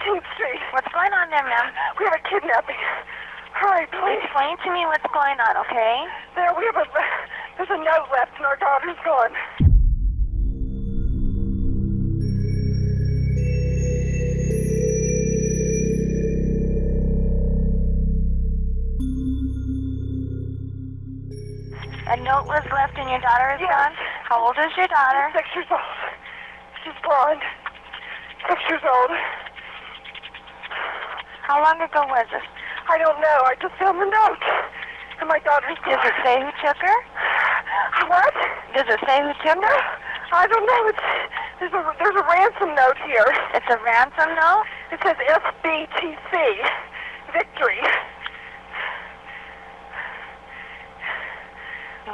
14th Street. What's going on there, ma'am? We have a kidnapping. Hurry, please. Explain to me what's going on, okay? There's a note left and our daughter's gone. A note was left and your daughter is Yes. gone? How old is your daughter? 6 years old. She's blonde. 6 years old. How long ago was this? I don't know. I just found the note. And my daughter's gone. Does it say who took her? What? Does it say who took her? I don't know. There's a ransom note here. It's a ransom note? It says SBTC. Victory.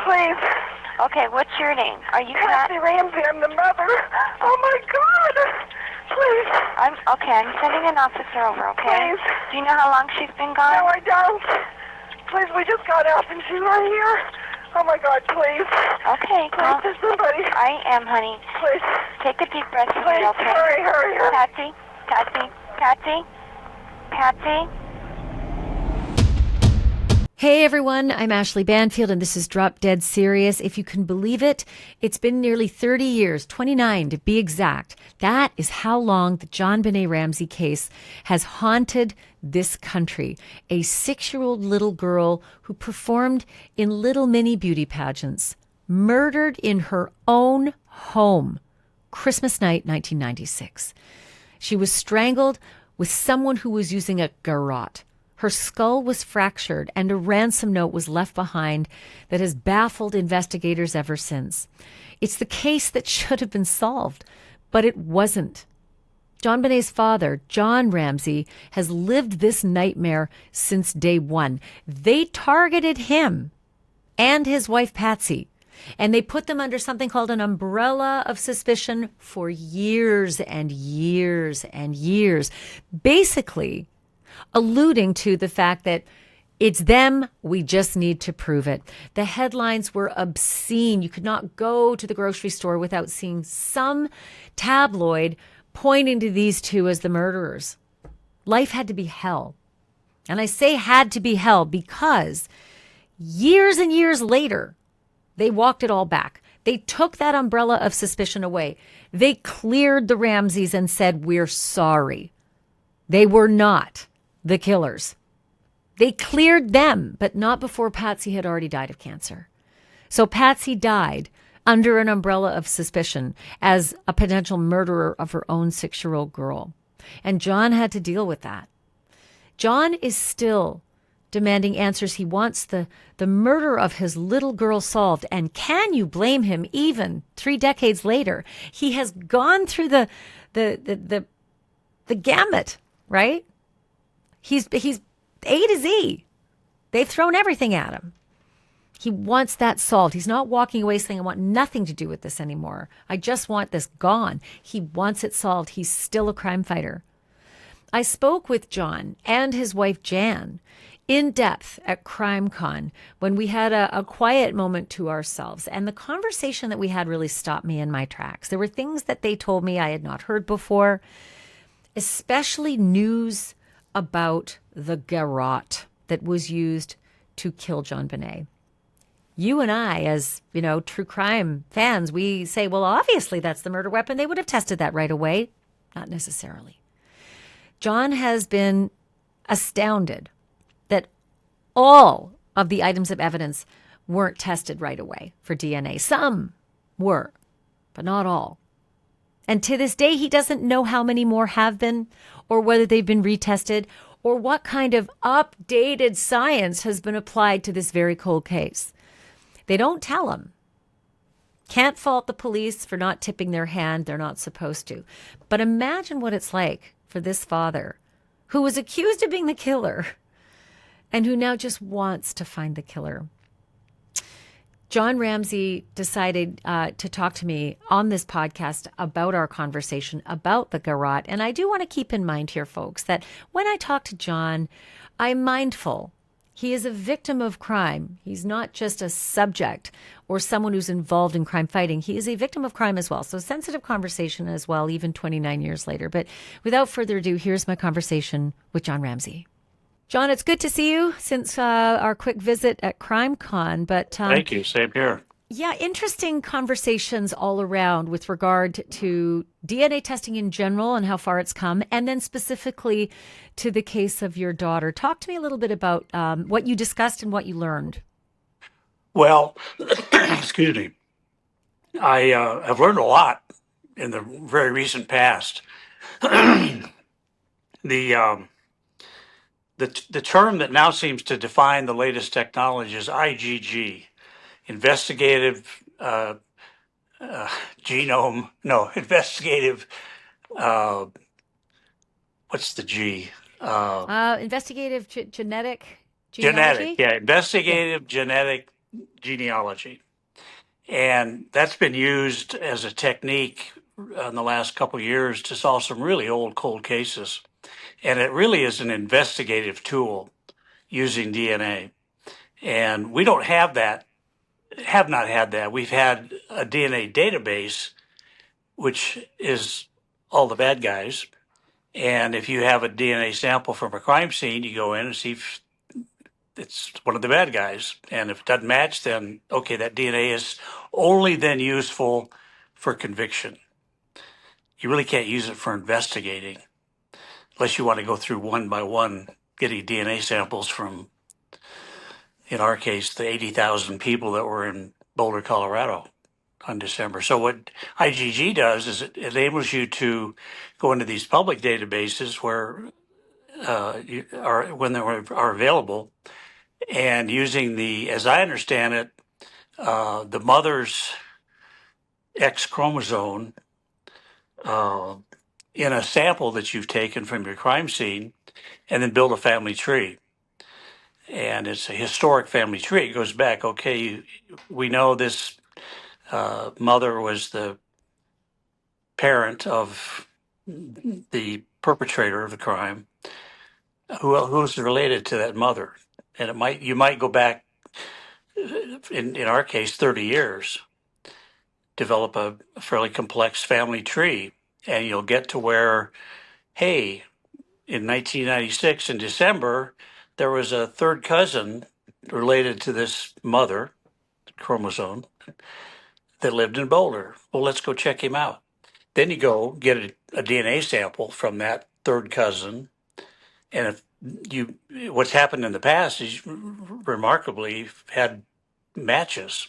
Please. Okay, what's your name? Are you Patsy Ramsey, I'm the mother. Oh my God. Please. I'm sending an officer over, okay? Please. Do you know how long she's been gone? No, I don't. Please, we just got out and she's right here. Oh my God, please. Okay, Please, there's somebody. I am, honey. Please. Take a deep breath for Please, me, okay? hurry. Patsy. Hey everyone, I'm Ashleigh Banfield and this is Drop Dead Serious. If you can believe it, it's been nearly 30 years, 29 to be exact. That is how long the JonBenet Ramsey case has haunted this country. A 6-year-old little girl who performed in little mini beauty pageants, murdered in her own home, Christmas night, 1996. She was strangled with someone who was using a garrote. Her skull was fractured and a ransom note was left behind that has baffled investigators ever since. It's the case that should have been solved, but it wasn't. JonBenet's father, John Ramsey, has lived this nightmare since day one. They targeted him and his wife Patsy, and they put them under something called an umbrella of suspicion for years and years and years, basically alluding to the fact that it's them, we just need to prove it. The headlines were obscene. You could not go to the grocery store without seeing some tabloid pointing to these two as the murderers. Life had to be hell. And I say had to be hell because years and years later, they walked it all back. They took that umbrella of suspicion away. They cleared the Ramseys and said, we're sorry. They were not the killers. They cleared them, but not before Patsy had already died of cancer. So Patsy died under an umbrella of suspicion as a potential murderer of her own 6-year-old girl. And John had to deal with that. John is still demanding answers. He wants the murder of his little girl solved. And can you blame him even 3 decades later? He has gone through the gamut, right? He's A to Z. They've thrown everything at him. He wants that solved. He's not walking away saying, I want nothing to do with this anymore. I just want this gone. He wants it solved. He's still a crime fighter. I spoke with John and his wife Jan in depth at CrimeCon when we had a quiet moment to ourselves. And the conversation that we had really stopped me in my tracks. There were things that they told me I had not heard before, especially news about the garrote that was used to kill JonBenet. You and I, as, true crime fans, we say, well, obviously that's the murder weapon. They would have tested that right away. Not necessarily. John has been astounded that all of the items of evidence weren't tested right away for DNA. Some were, but not all. And to this day, he doesn't know how many more have been, or whether they've been retested, or what kind of updated science has been applied to this very cold case. They don't tell him. Can't fault the police for not tipping their hand. They're not supposed to. But imagine what it's like for this father who was accused of being the killer and who now just wants to find the killer. John Ramsey decided to talk to me on this podcast about our conversation about the garrote. And I do want to keep in mind here, folks, that when I talk to John, I'm mindful He is a victim of crime. He's not just a subject or someone who's involved in crime fighting. He is a victim of crime as well. So sensitive conversation as well, even 29 years later. But without further ado, here's my conversation with John Ramsey. John, it's good to see you since our quick visit at CrimeCon. But thank you. Same here. Yeah, interesting conversations all around with regard to DNA testing in general and how far it's come, and then specifically to the case of your daughter. Talk to me a little bit about what you discussed and what you learned. Well, excuse me. I have learned a lot in the very recent past. The term that now seems to define the latest technology is IgG. Investigative investigative, what's the G? Investigative genetic genealogy? Investigative genetic genealogy. And that's been used as a technique in the last couple of years to solve some really old cold cases. And it really is an investigative tool using DNA. And we don't have that. Have not had that. We've had a DNA database, which is all the bad guys. And if you have a DNA sample from a crime scene, you go in and see if it's one of the bad guys. And if it doesn't match, then, okay, that DNA is only then useful for conviction. You really can't use it for investigating unless you want to go through one by one, getting DNA samples from, in our case, the 80,000 people that were in Boulder, Colorado on December. So what IgG does is it enables you to go into these public databases where when they are available, and using the, as I understand it, the mother's X chromosome in a sample that you've taken from your crime scene, and then build a family tree. And it's a historic family tree. It goes back, okay, we know this mother was the parent of the perpetrator of the crime. Who's related to that mother? And you might go back, in our case, 30 years, develop a fairly complex family tree, and you'll get to where, hey, in 1996 in December, there was a third cousin related to this mother chromosome that lived in Boulder. Well, let's go check him out. Then you go get a DNA sample from that third cousin. And what's happened in the past is remarkably had matches,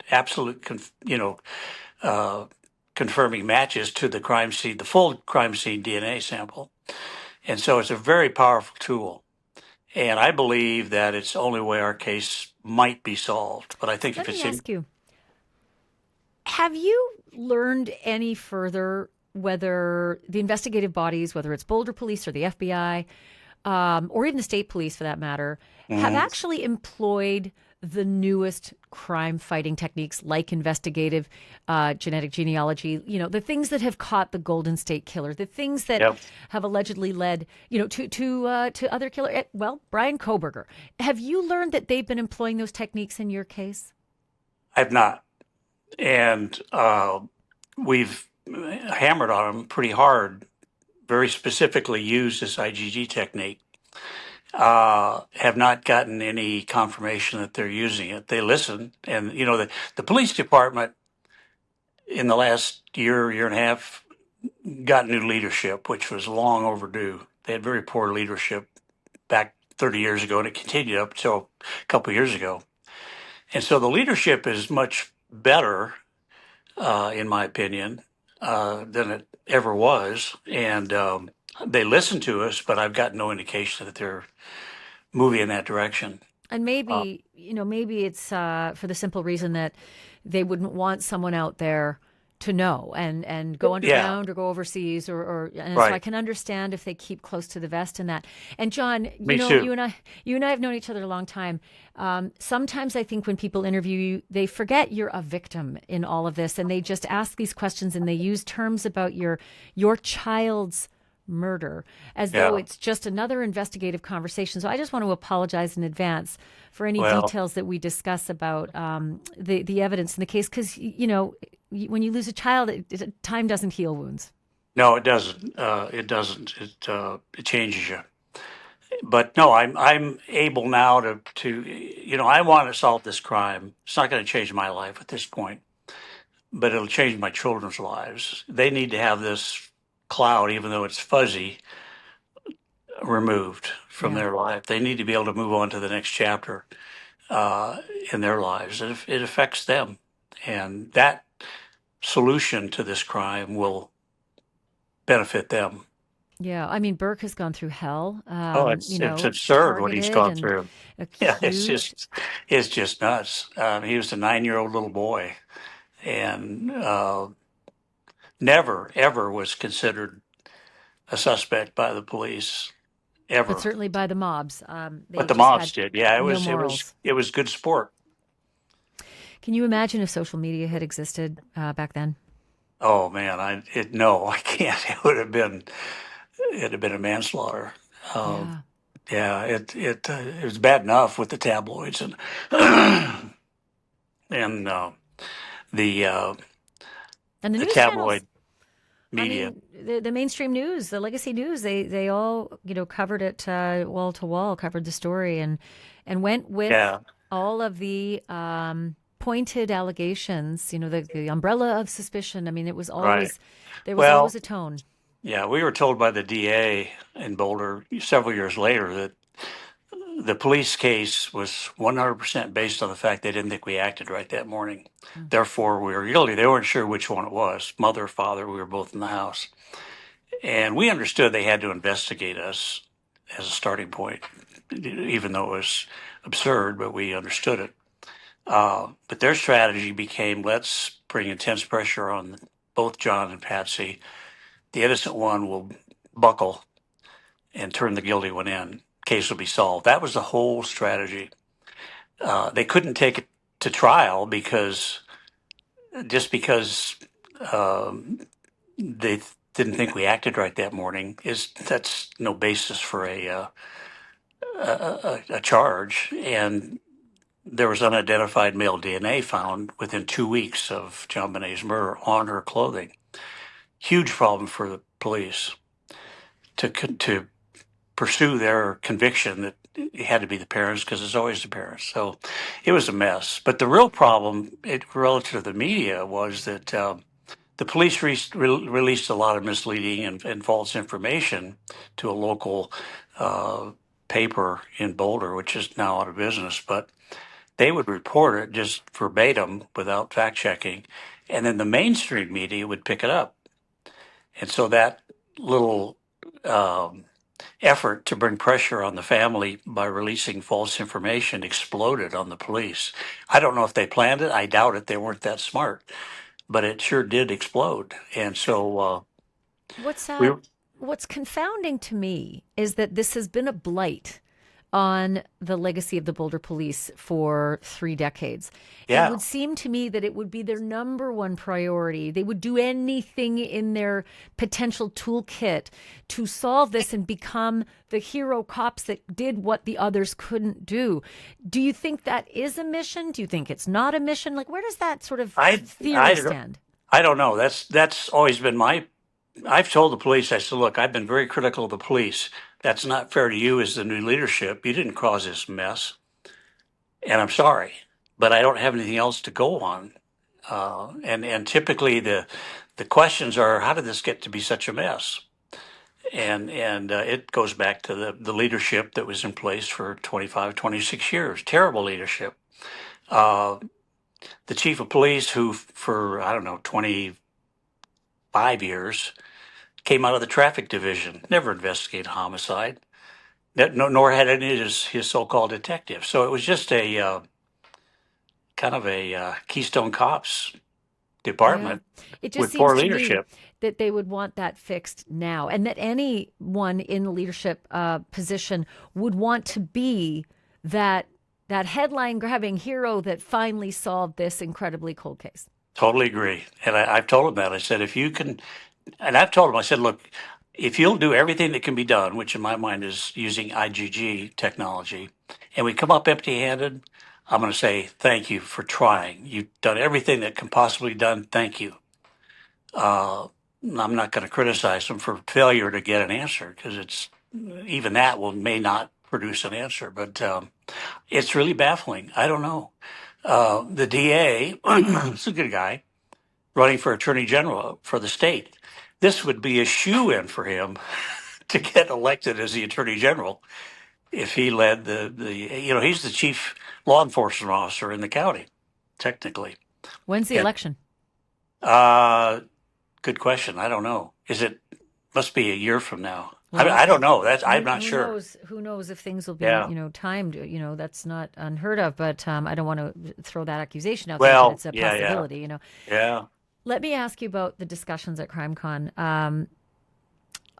absolute, confirming matches to the crime scene, the full crime scene DNA sample. And so it's a very powerful tool. And I believe that it's the only way our case might be solved. But I think Let me ask you, have you learned any further whether the investigative bodies, whether it's Boulder Police or the FBI, or even the state police for that matter, have actually employed the newest crime fighting techniques like investigative genetic genealogy, the things that have caught the Golden State Killer, the things that have allegedly led, to other killers? Well, Brian Kohberger. Have you learned that they've been employing those techniques in your case? I've not. And we've hammered on them pretty hard, very specifically used this IgG technique. Have not gotten any confirmation that they're using it. They listen, and the police department in the last year and a half got new leadership, which was long overdue. They had very poor leadership back 30 years ago, and it continued up until a couple of years ago. And so the leadership is much better, in my opinion, than it ever was, and they listen to us, but I've got no indication that they're moving in that direction. And maybe, maybe it's for the simple reason that they wouldn't want someone out there to know and go underground or go overseas or and Right. so I can understand if they keep close to the vest in that. And John, Me too. you and I have known each other a long time. Sometimes I think when people interview you, they forget you're a victim in all of this, and they just ask these questions and they use terms about your child's murder, as though Yeah. it's just another investigative conversation. So I just want to apologize in advance for any Well, details that we discuss about the evidence in the case, because, when you lose a child, time doesn't heal wounds. no, it doesn't. It doesn't. It changes you. But no, I'm able now to I want to solve this crime. It's not going to change my life at this point, but it'll change my children's lives. They need to have this cloud, even though it's fuzzy, removed from Yeah. their life. They need to be able to move on to the next chapter in their lives. It affects them, and that solution to this crime will benefit them. Yeah, I mean, Burke has gone through hell, Oh, it's absurd what he's targeted gone and through. Yeah, accused. it's just nuts. He was a 9-year-old little boy, and never ever was considered a suspect by the police But ever. certainly by the mobs. They But the just mobs had did. Yeah, no morals. it was good sport. Can you imagine if social media had existed back then? Oh man, no, I can't. It'd have been a manslaughter. Yeah. Yeah, it was bad enough with the tabloids and and the And the the news channels. tabloid I media. mean, the mainstream news, the legacy news, they all, covered it wall to wall, covered the story, and went with Yeah, all of the pointed allegations, the umbrella of suspicion. I mean, it was right. always, there was Well, always a tone. yeah, we were told by the DA in Boulder several years later that the police case was 100% based on the fact they didn't think we acted right that morning. Mm. Therefore, we were guilty. They weren't sure which one it was, mother, father. We were both in the house. And we understood they had to investigate us as a starting point, even though it was absurd, but we understood it. But their strategy became, let's bring intense pressure on both John and Patsy. The innocent one will buckle and turn the guilty one in. Case will be solved. That was the whole strategy. They couldn't take it to trial because they didn't think we acted right that morning that's no basis for a charge. And there was unidentified male DNA found within 2 weeks of JonBenet's murder on her clothing. Huge problem for the police to pursue their conviction that it had to be the parents, because it's always the parents. So it was a mess. But the real problem, relative to the media, was that the police released a lot of misleading and false information to a local paper in Boulder, which is now out of business. But they would report it just verbatim without fact checking, and then the mainstream media would pick it up. And so that little effort to bring pressure on the family by releasing false information exploded on the police. I don't know if they planned it. I doubt it. They weren't that smart, but it sure did explode. And so What's we, what's confounding to me is that this has been a blight on the legacy of the Boulder Police for 3 decades. yeah, It would seem to me that it would be their number one priority. They would do anything in their potential toolkit to solve this and become the hero cops that did what the others couldn't do. Do you think that is a mission? Do you think it's not a mission? Like, where does that sort of theory stand? I don't know. That's always been I've told the police, I said, look, I've been very critical of the police. That's not fair to you as the new leadership. You didn't cause this mess, and I'm sorry, but I don't have anything else to go on. And typically the questions are, how did this get to be such a mess? And it goes back to the leadership that was in place for 25, 26 years. Terrible leadership. The chief of police, who for, I don't know, 25 years, came out of the traffic division, never investigated homicide, nor had any of his so-called detectives. So it was just a kind of a Keystone Cops department It just with seems poor to me leadership. that they would want that fixed now, and that anyone in a leadership position would want to be that headline-grabbing hero that finally solved this incredibly cold case. Totally agree. And I've told him that. I said, if you can, and I've told him, I said, look, if you'll do everything that can be done, which in my mind is using IgG technology, and we come up empty-handed, I'm going to say thank you for trying. You've done everything that can possibly be done. Thank you. I'm not going to criticize them for failure to get an answer because it's even that may not produce an answer. But it's really baffling. I don't know. The DA is a good guy running for attorney general for the state. This would be a shoe-in for him to get elected as the attorney general if he led he's the chief law enforcement officer in the county, technically. When's the election? Good question. I don't know. Must be a year from now. Well, I don't know. I'm not who sure. Who knows if things will be, Yeah. timed, that's not unheard of, but I don't want to throw that accusation out Well, there, but it's a possibility, Yeah. Let me ask you about the discussions at CrimeCon.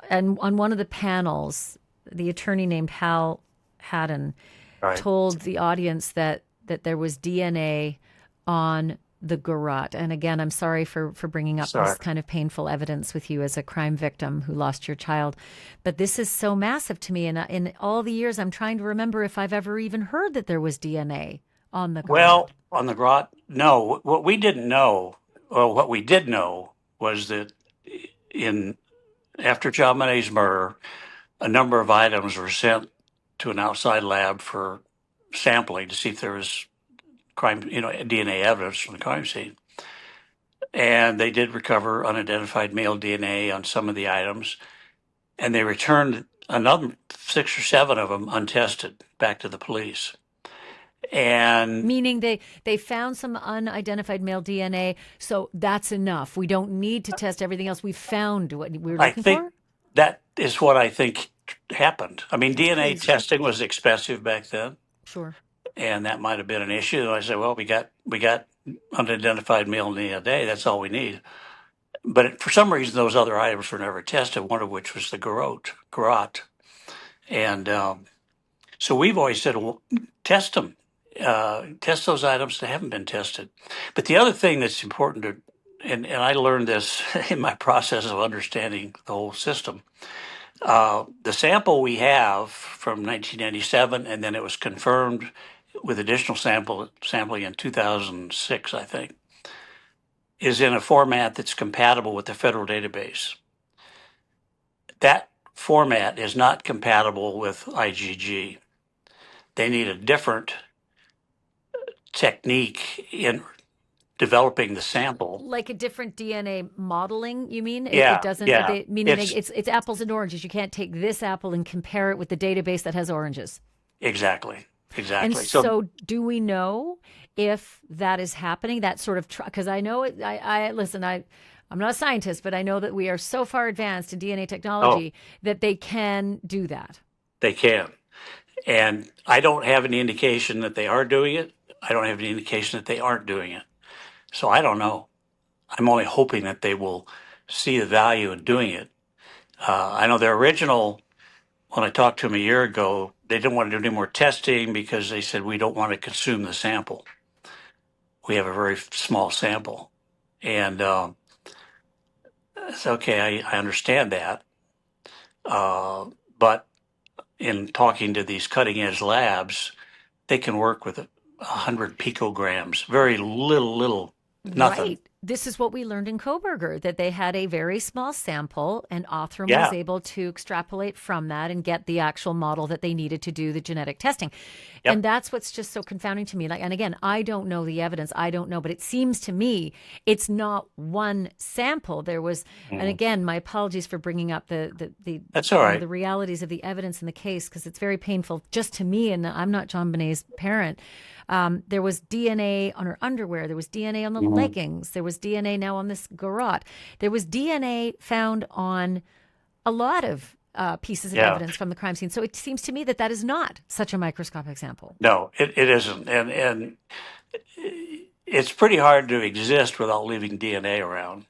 And on one of the panels, the attorney named Hal Haddon Right. told the audience that there was DNA on the garrote. And again, I'm sorry for bringing up this kind of painful evidence with you as a crime victim who lost your child. But this is so massive to me. And in all the years, I'm trying to remember if I've ever even heard that there was DNA on the garrote. Well, on the garrote, no. What we did know was that after JonBenet's murder, a number of items were sent to an outside lab for sampling to see if there was DNA evidence from the crime scene. And they did recover unidentified male DNA on some of the items, and they returned another 6 or 7 of them untested back to the police. And meaning they found some unidentified male DNA, so that's enough. We don't need to test everything else. We found what we were looking for. That is what I think happened. I mean, DNA testing was expensive back then. Sure. And that might have been an issue. And I said, well, we got unidentified male DNA. That's all we need. But for some reason, those other items were never tested, one of which was the garrote. And so we've always said, well, test them. Test those items that haven't been tested. But the other thing that's important and I learned this in my process of understanding the whole system, the sample we have from 1997, and then it was confirmed with additional sampling in 2006, I think, is in a format that's compatible with the federal database. That format is not compatible with IgG. They need a different technique in developing the sample. Like a different DNA modeling, you mean? Yeah, It doesn't, yeah. meaning it's apples and oranges. You can't take this apple and compare it with the database that has oranges. Exactly. And so do we know if that is happening? That sort of, because I know it, listen, I'm not a scientist, but I know that we are so far advanced in DNA technology that they can do that. They can. And I don't have any indication that they are doing it. I don't have any indication that they aren't doing it. So I don't know. I'm only hoping that they will see the value in doing it. I know their original, when I talked to them a year ago, they didn't want to do any more testing because they said, we don't want to consume the sample. We have a very small sample. And it's okay, I understand that. But in talking to these cutting edge labs, they can work with 100 picograms, very little, nothing. Right. This is what we learned in Koberger, that they had a very small sample and Othram was able to extrapolate from that and get the actual model that they needed to do the genetic testing. Yep. And that's what's just so confounding to me. And again, I don't know the evidence. I don't know, but it seems to me it's not one sample. There was, and again, my apologies for bringing up the that's all right. The realities of the evidence in the case, because it's very painful just to me, and I'm not JonBenet's parent. There was DNA on her underwear. There was DNA on the leggings. There was DNA now on this garrote. There was DNA found on a lot of pieces of evidence from the crime scene. So it seems to me that is not such a microscopic sample. No, it isn't. And it's pretty hard to exist without leaving DNA around.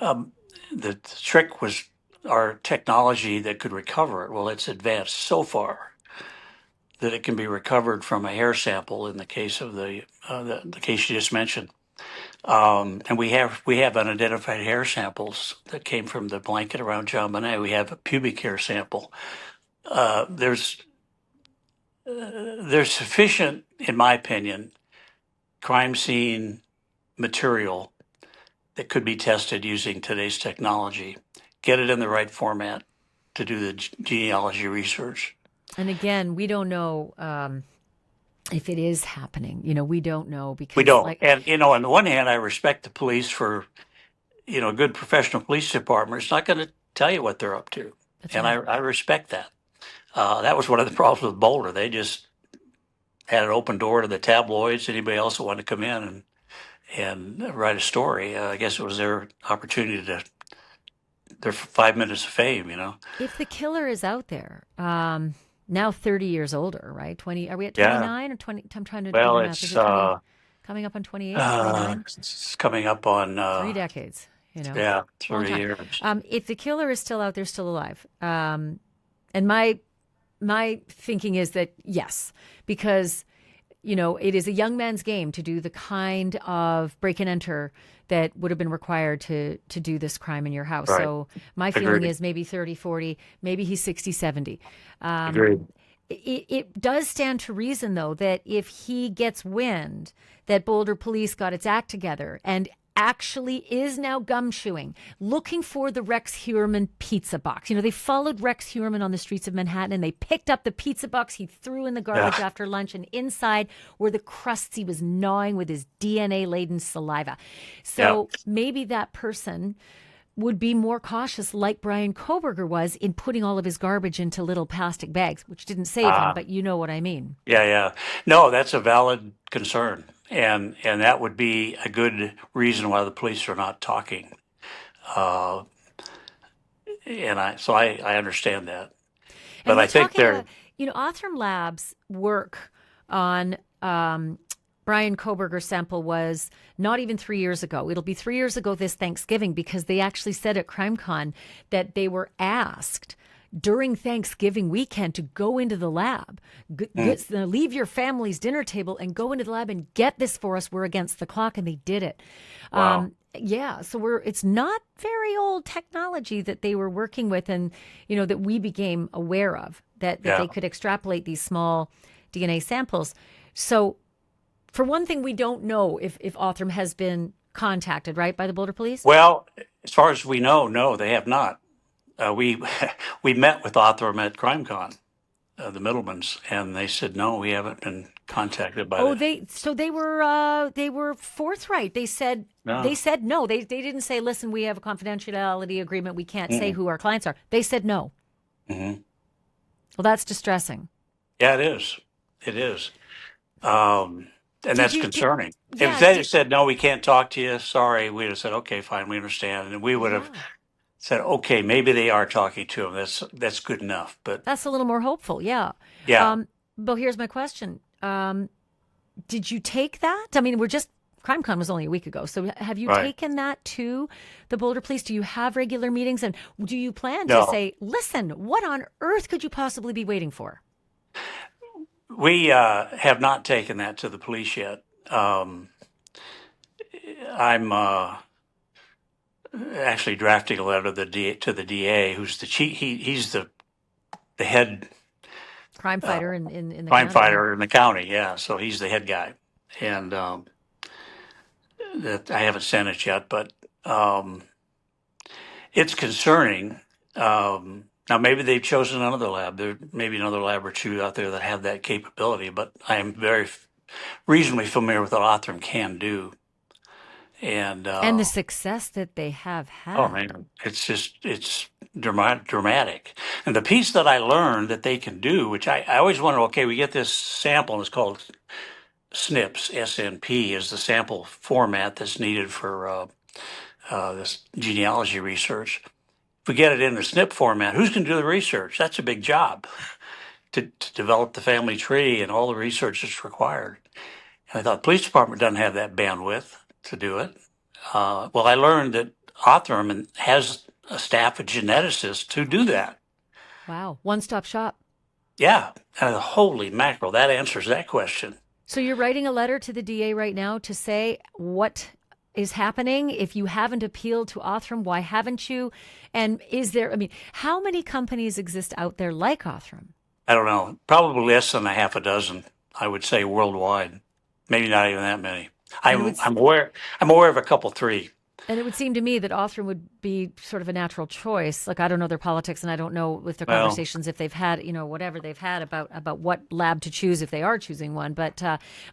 The trick was our technology that could recover it. Well, it's advanced so far that it can be recovered from a hair sample in the case of the case you just mentioned. And we have unidentified hair samples that came from the blanket around JonBenet. We have a pubic hair sample. There's sufficient, in my opinion, crime scene material that could be tested using today's technology. Get it in the right format to do the genealogy research. And again, we don't know if it is happening. We don't know because We don't. And, on the one hand, I respect the police for, a good professional police department. It's not going to tell you what they're up to. And I respect that. That was one of the problems with Boulder. They just had an open door to the tabloids, anybody else that wanted to come in and write a story. I guess it was their opportunity their 5 minutes of fame, If the killer is out there, now 30 years older, right? 20, are we at 29 or 20? I'm trying to do the Well, math. it's Is it 20, coming up on 28, 29? it's coming up on 3 decades, yeah, It's a long 3 time. years. If the killer is still out there, still alive, and my thinking is that yes, because it is a young man's game to do the kind of break and enter that would have been required to do this crime in your house. Right. So my feeling Agreed. is maybe 30, 40, maybe he's 60, 70. Agreed. It does stand to reason, though, that if he gets wind that Boulder police got its act together and actually is now gumshoeing, looking for the Rex Heuermann pizza box. They followed Rex Heuermann on the streets of Manhattan and they picked up the pizza box he threw in the garbage after lunch, and inside were the crusts he was gnawing with his DNA-laden saliva. So maybe that person would be more cautious, like Brian Koberger was, in putting all of his garbage into little plastic bags, which didn't save him, but you know what I mean. Yeah. No, that's a valid concern. And that would be a good reason why the police are not talking. And I understand that. But And we're I think talking they're, about, Othram Labs' work on Brian Koberger's sample was not even 3 years ago. It'll be 3 years ago this Thanksgiving, because they actually said at CrimeCon that they were asked during Thanksgiving weekend to go into the lab, leave your family's dinner table and go into the lab and get this for us. We're against the clock, and they did it. Wow. So it's not very old technology that they were working with, and that we became aware of, that they could extrapolate these small DNA samples. So for one thing, we don't know if Othram has been contacted, right, by the Boulder police? well, as far as we know, no, they have not. We met with Othram at CrimeCon, the Middlemans, and they said no, we haven't been contacted by. They were forthright. They said No. no. They didn't say, listen, we have a confidentiality agreement. We can't say who our clients are. They said no. Mm-hmm. Well, that's distressing. Yeah, it is. It is. And that's concerning. If they had said, no, we can't talk to you, sorry, we'd have said, okay, fine, we understand. And we would have said, okay, maybe they are talking to him. That's good enough. But That's a little more hopeful. Yeah. yeah, But here's my question. Did you take that? I mean, CrimeCon was only a week ago. So have you taken that to the Boulder police? Do you have regular meetings? And do you plan to say, listen, what on earth could you possibly be waiting for? we have not taken that to the police yet. I'm actually drafting a letter to the DA, who's the chief. He's the head Crime fighter in the crime county. fighter in the county. Yeah, so he's the head guy, and that I haven't sent it yet, but it's concerning. Now, maybe they've chosen another lab. There may be another lab or two out there that have that capability, but I am very reasonably familiar with what Othram can do. And the success that they have had. oh man, it's dramatic. And the piece that I learned that they can do, which I always wonder, okay, we get this sample and it's called SNPs, SNP is the sample format that's needed for this genealogy research. If we get it in the SNP format, who's going to do the research? That's a big job to develop the family tree and all the research that's required. And I thought the police department doesn't have that bandwidth to do it. Well, I learned that Othram has a staff of geneticists to do that. Wow. One-stop shop. Yeah. Holy mackerel, that answers that question. So you're writing a letter to the DA right now to say what is happening? If you haven't appealed to Othram, why haven't you? And is there, I mean, how many companies exist out there like Othram? I don't know, probably less than a half a dozen, I would say, worldwide. Maybe not even that many. And I'm aware of a couple, three. And it would seem to me that Othram would be sort of a natural choice. Like, I don't know their politics, and I don't know with their Well, conversations if they've had, whatever they've had about what lab to choose if they are choosing one. But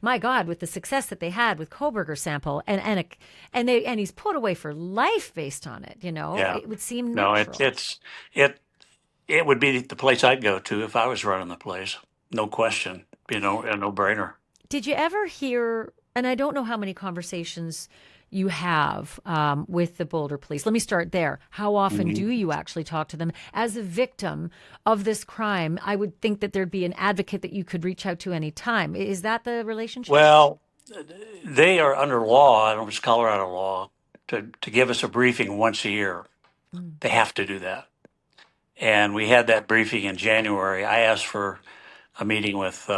my God, with the success that they had with Koberger sample, and he's put away for life based on it. yeah, It would seem no, natural. it would be the place I'd go to if I was running the place. No question, a no-brainer. Did you ever hear? And I don't know how many conversations you have with the Boulder police. Let me start there. How often do you actually talk to them? As a victim of this crime, I would think that there'd be an advocate that you could reach out to any time. Is that the relationship? Well, they are under law, I don't know if it's Colorado law, to give us a briefing once a year. They have to do that. And we had that briefing in January. I asked for a meeting with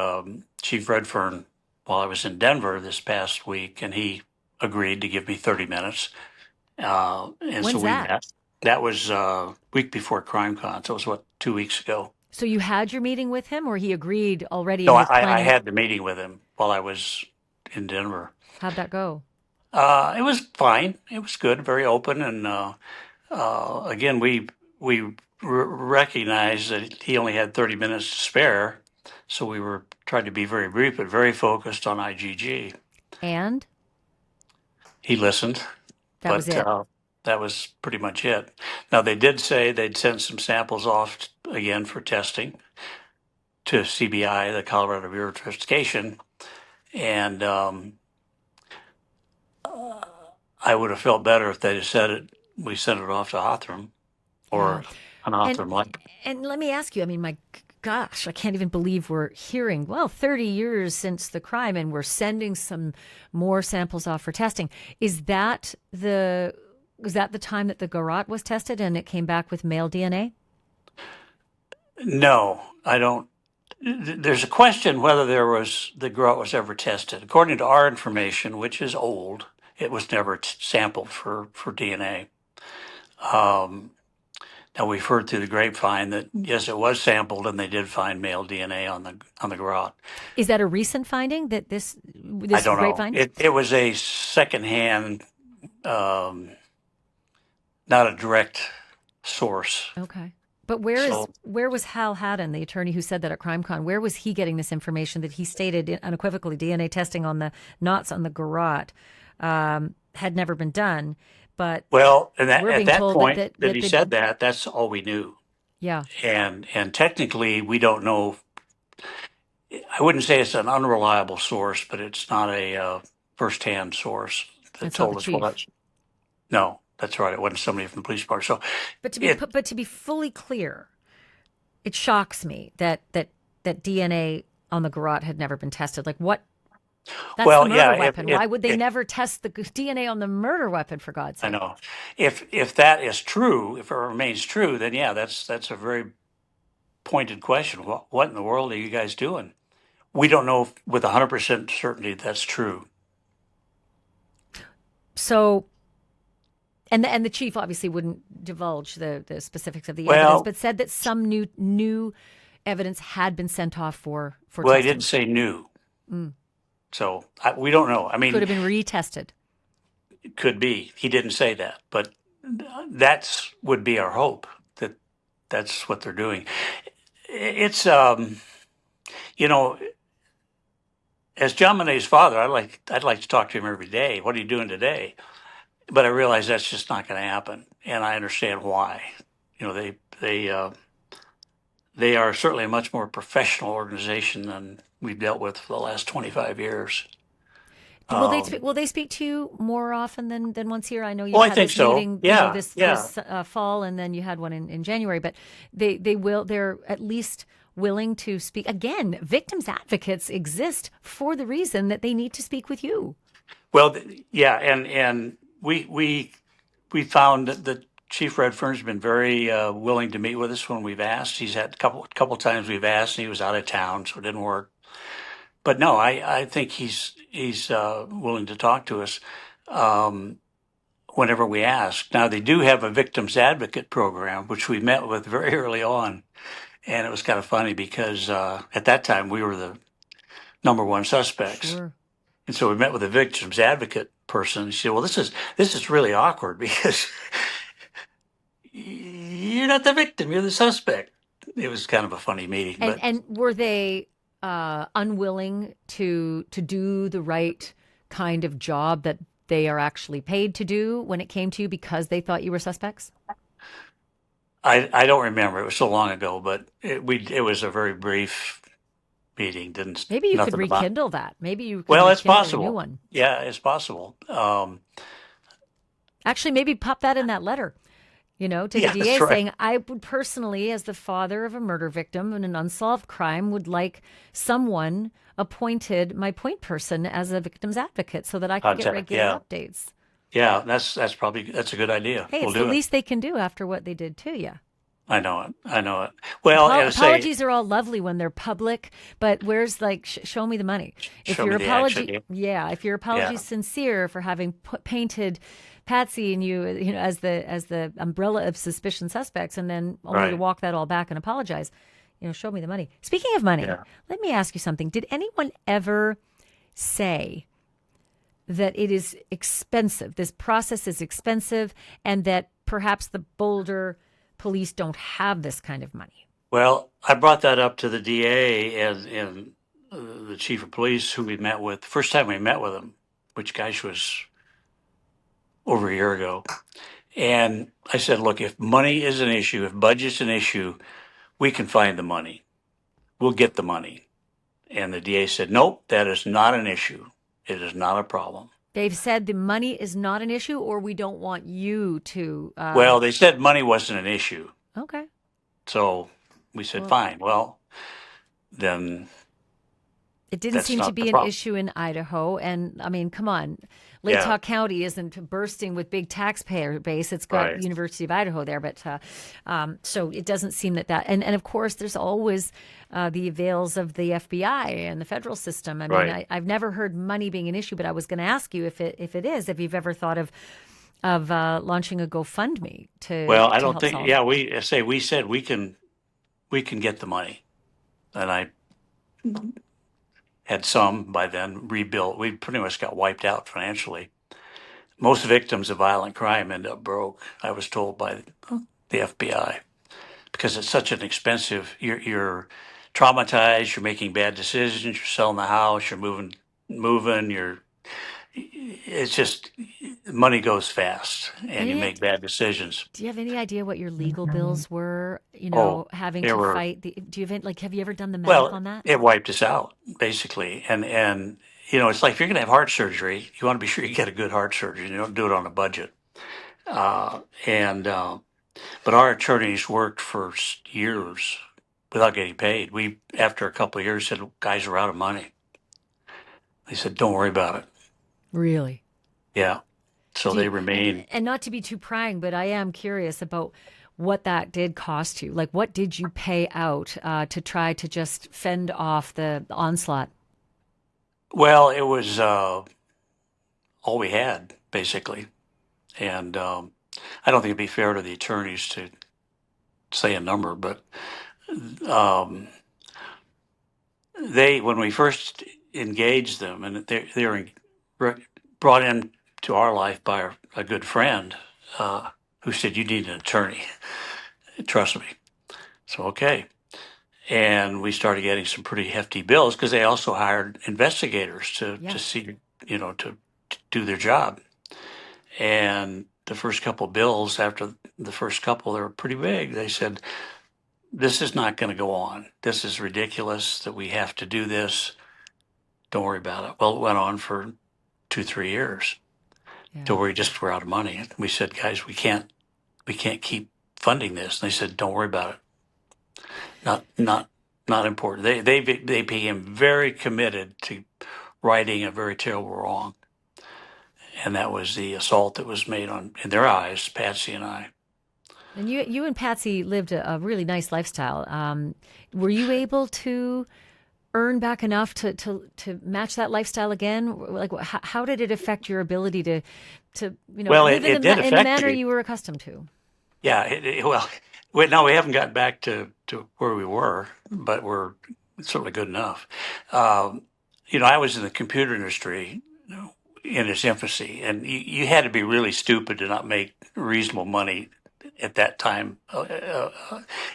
Chief Redfern while I was in Denver this past week, and he agreed to give me 30 minutes. And When's so we that? met. That was week before CrimeCon, so it was 2 weeks ago. So you had your meeting with him, or he agreed already? No, and was I planning? had the meeting with him while I was in Denver. How'd that go? It was fine. It was good, very open, and again, we recognized that he only had 30 minutes to spare, so we were trying to be very brief, but very focused on IGG. And He listened, that was it. that was pretty much it. Now, they did say they'd send some samples off again for testing to CBI, the Colorado Bureau of Investigation, and I would have felt better if they'd have said it. We sent it off to Othram or an Othram like. And let me ask you, I mean, my gosh, I can't even believe we're hearing, 30 years since the crime and we're sending some more samples off for testing. Was that the time that the garrote was tested and it came back with male DNA? No, I don't. There's a question whether the garrote was ever tested. According to our information, which is old, it was never sampled for DNA. Now, we've heard through the grapevine that yes, it was sampled, and they did find male DNA on the garrote. Is that a recent finding that this I don't grapevine? know. It was a secondhand, not a direct source. Okay. But where was Hal Haddon, the attorney who said that at CrimeCon? Where was he getting this information that he stated unequivocally DNA testing on the knots on the garrote had never been done? But Well, and we're at being that told point that he the- said that, that's all we knew. Yeah. And technically, we don't know. I wouldn't say it's an unreliable source, but it's not a firsthand source that That's not told the us chief. No, that's right. It wasn't somebody from the police department. So, But to be fully clear, it shocks me that DNA on the garrote had never been tested. Like what? That's well, the murder yeah. weapon. Why would they never test the DNA on the murder weapon, for God's sake? I know. If that is true, if it remains true, then yeah, that's a very pointed question. What in the world are you guys doing? We don't know with 100% certainty that's true. So, and the chief obviously wouldn't divulge the specifics of the Well- evidence, but said that some new evidence had been sent off for Well, he testing. didn't say new. So we don't know. I mean, Could have been retested. it could be. He didn't say that, but that's would be our hope that that's what they're doing. It's you know, as JonBenet's father, I'd like to talk to him every day. What are you doing today? But I realize that's just not going to happen, and I understand why. You know, they are certainly a much more professional organization than we've dealt with for the last 25 years. Will they speak to you more often than once a year? I know you Well, I had think this so. meeting Yeah, this yeah. fall, and then you had one in January. But they're at least willing to speak. Again, victims advocates exist for the reason that they need to speak with you. Well, yeah, and we found that Chief Redfern's been very willing to meet with us when we've asked. He's had a couple times we've asked, and he was out of town, so it didn't work. But no, I think he's willing to talk to us. whenever we asked. Now, they do have a victims advocate program, which we met with very early on. And it was kind of funny because at that time we were the number one suspects. Sure. And so we met with a victims advocate person. She said, well, this is really awkward because you're not the victim, you're the suspect. It was kind of a funny meeting. And were they unwilling to do the right kind of job that they are actually paid to do when it came to you because they thought you were suspects? I don't remember. It was so long ago, but it was a very brief meeting. Didn't Maybe you could nothing about. rekindle that. Maybe you could Well, it's rekindle a possible. new one. Yeah, it's possible. Actually, maybe pop that in that letter, to the Yeah, DA that's right. saying, I would personally, as the father of a murder victim and an unsolved crime, would like someone appointed, my point person, as a victim's advocate so that I could get Contact. regular Yeah, updates. yeah. That's a good idea. Hey, We'll it's the do it. least they can do after what they did to you. I know it. I know it. Well, as I say, Apologies are all lovely when they're public, but where's show me the money? If show your me the apology, action. yeah, if your apology is sincere for having painted Patsy and you, as the umbrella of suspicion suspects, and then only to Right. walk that all back and apologize, show me the money. Speaking of money, Yeah. let me ask you something. Did anyone ever say that it is expensive, this process is expensive, and that perhaps the Boulder police don't have this kind of money? Well, I brought that up to the DA and the chief of police who we met with. The first time we met with him, which gosh was over a year ago. And I said, look, if money is an issue, if budget's an issue, we can find the money. We'll get the money. And the DA said, nope, that is not an issue. It is not a problem. They've said the money is not an issue, or we don't want you to. Well, they said money wasn't an issue. Okay. So we said, Well, fine. Well, then it didn't that's seem to not be the an problem. issue in Idaho. And I mean, come on. Yeah. Latah County isn't bursting with big taxpayer base. It's got Right. University of Idaho there, but so it doesn't seem that and of course there's always the avails of the FBI and the federal system. I mean, Right. I've never heard money being an issue, but I was going to ask you if it is, if you've ever thought of launching a GoFundMe to. Well, I to don't help think. solve Yeah, it. we said we can get the money, and I had some by then rebuilt. We pretty much got wiped out financially. Most victims of violent crime end up broke. I was told by the FBI because it's such an expensive. You're traumatized. You're making bad decisions. You're selling the house. You're moving. It's just money goes fast, and you Any make bad decisions. Do you have any idea what your legal bills were? Oh, Having they to were. fight do you have you ever done the math Well, on that? it wiped us out basically, and it's like if you're going to have heart surgery, you want to be sure you get a good heart surgery. You don't do it on a budget. And but our attorneys worked for years without getting paid. We, after a couple of years, said, "Guys, we're out of money." They said, "Don't worry about it." Really? Yeah. So Do they you, remain. and not to be too prying, but I am curious about what that did cost you. Like, what did you pay out to try to just fend off the onslaught? Well, it was all we had basically, and I don't think it'd be fair to the attorneys to say a number, but um, when we first engaged them, and they were brought in to our life by a good friend who said, "You need an attorney, trust me." So okay, and we started getting some pretty hefty bills because they also hired investigators to Yeah. see, to do their job. And the first couple bills, after the first couple, they were pretty big. They said, "This is not going to go on. This is ridiculous that we have to do this. Don't worry about it." Well, it went on for 2-3 years till Yeah. we just were out of money. We said, "Guys, we can't keep funding this." And they said, "Don't worry about it. Not important." They became very committed to righting a very terrible wrong, and that was the assault that was made on, in their eyes, Patsy and I. And you and Patsy lived a really nice lifestyle. Were you able to earn back enough to match that lifestyle again? Like, how did it affect your ability to Well, live it did in the affect manner me. you were accustomed to? Yeah, no, we haven't gotten back to where we were, but we're certainly good enough. Um, I was in the computer industry, in its infancy, and you had to be really stupid to not make reasonable money at that time,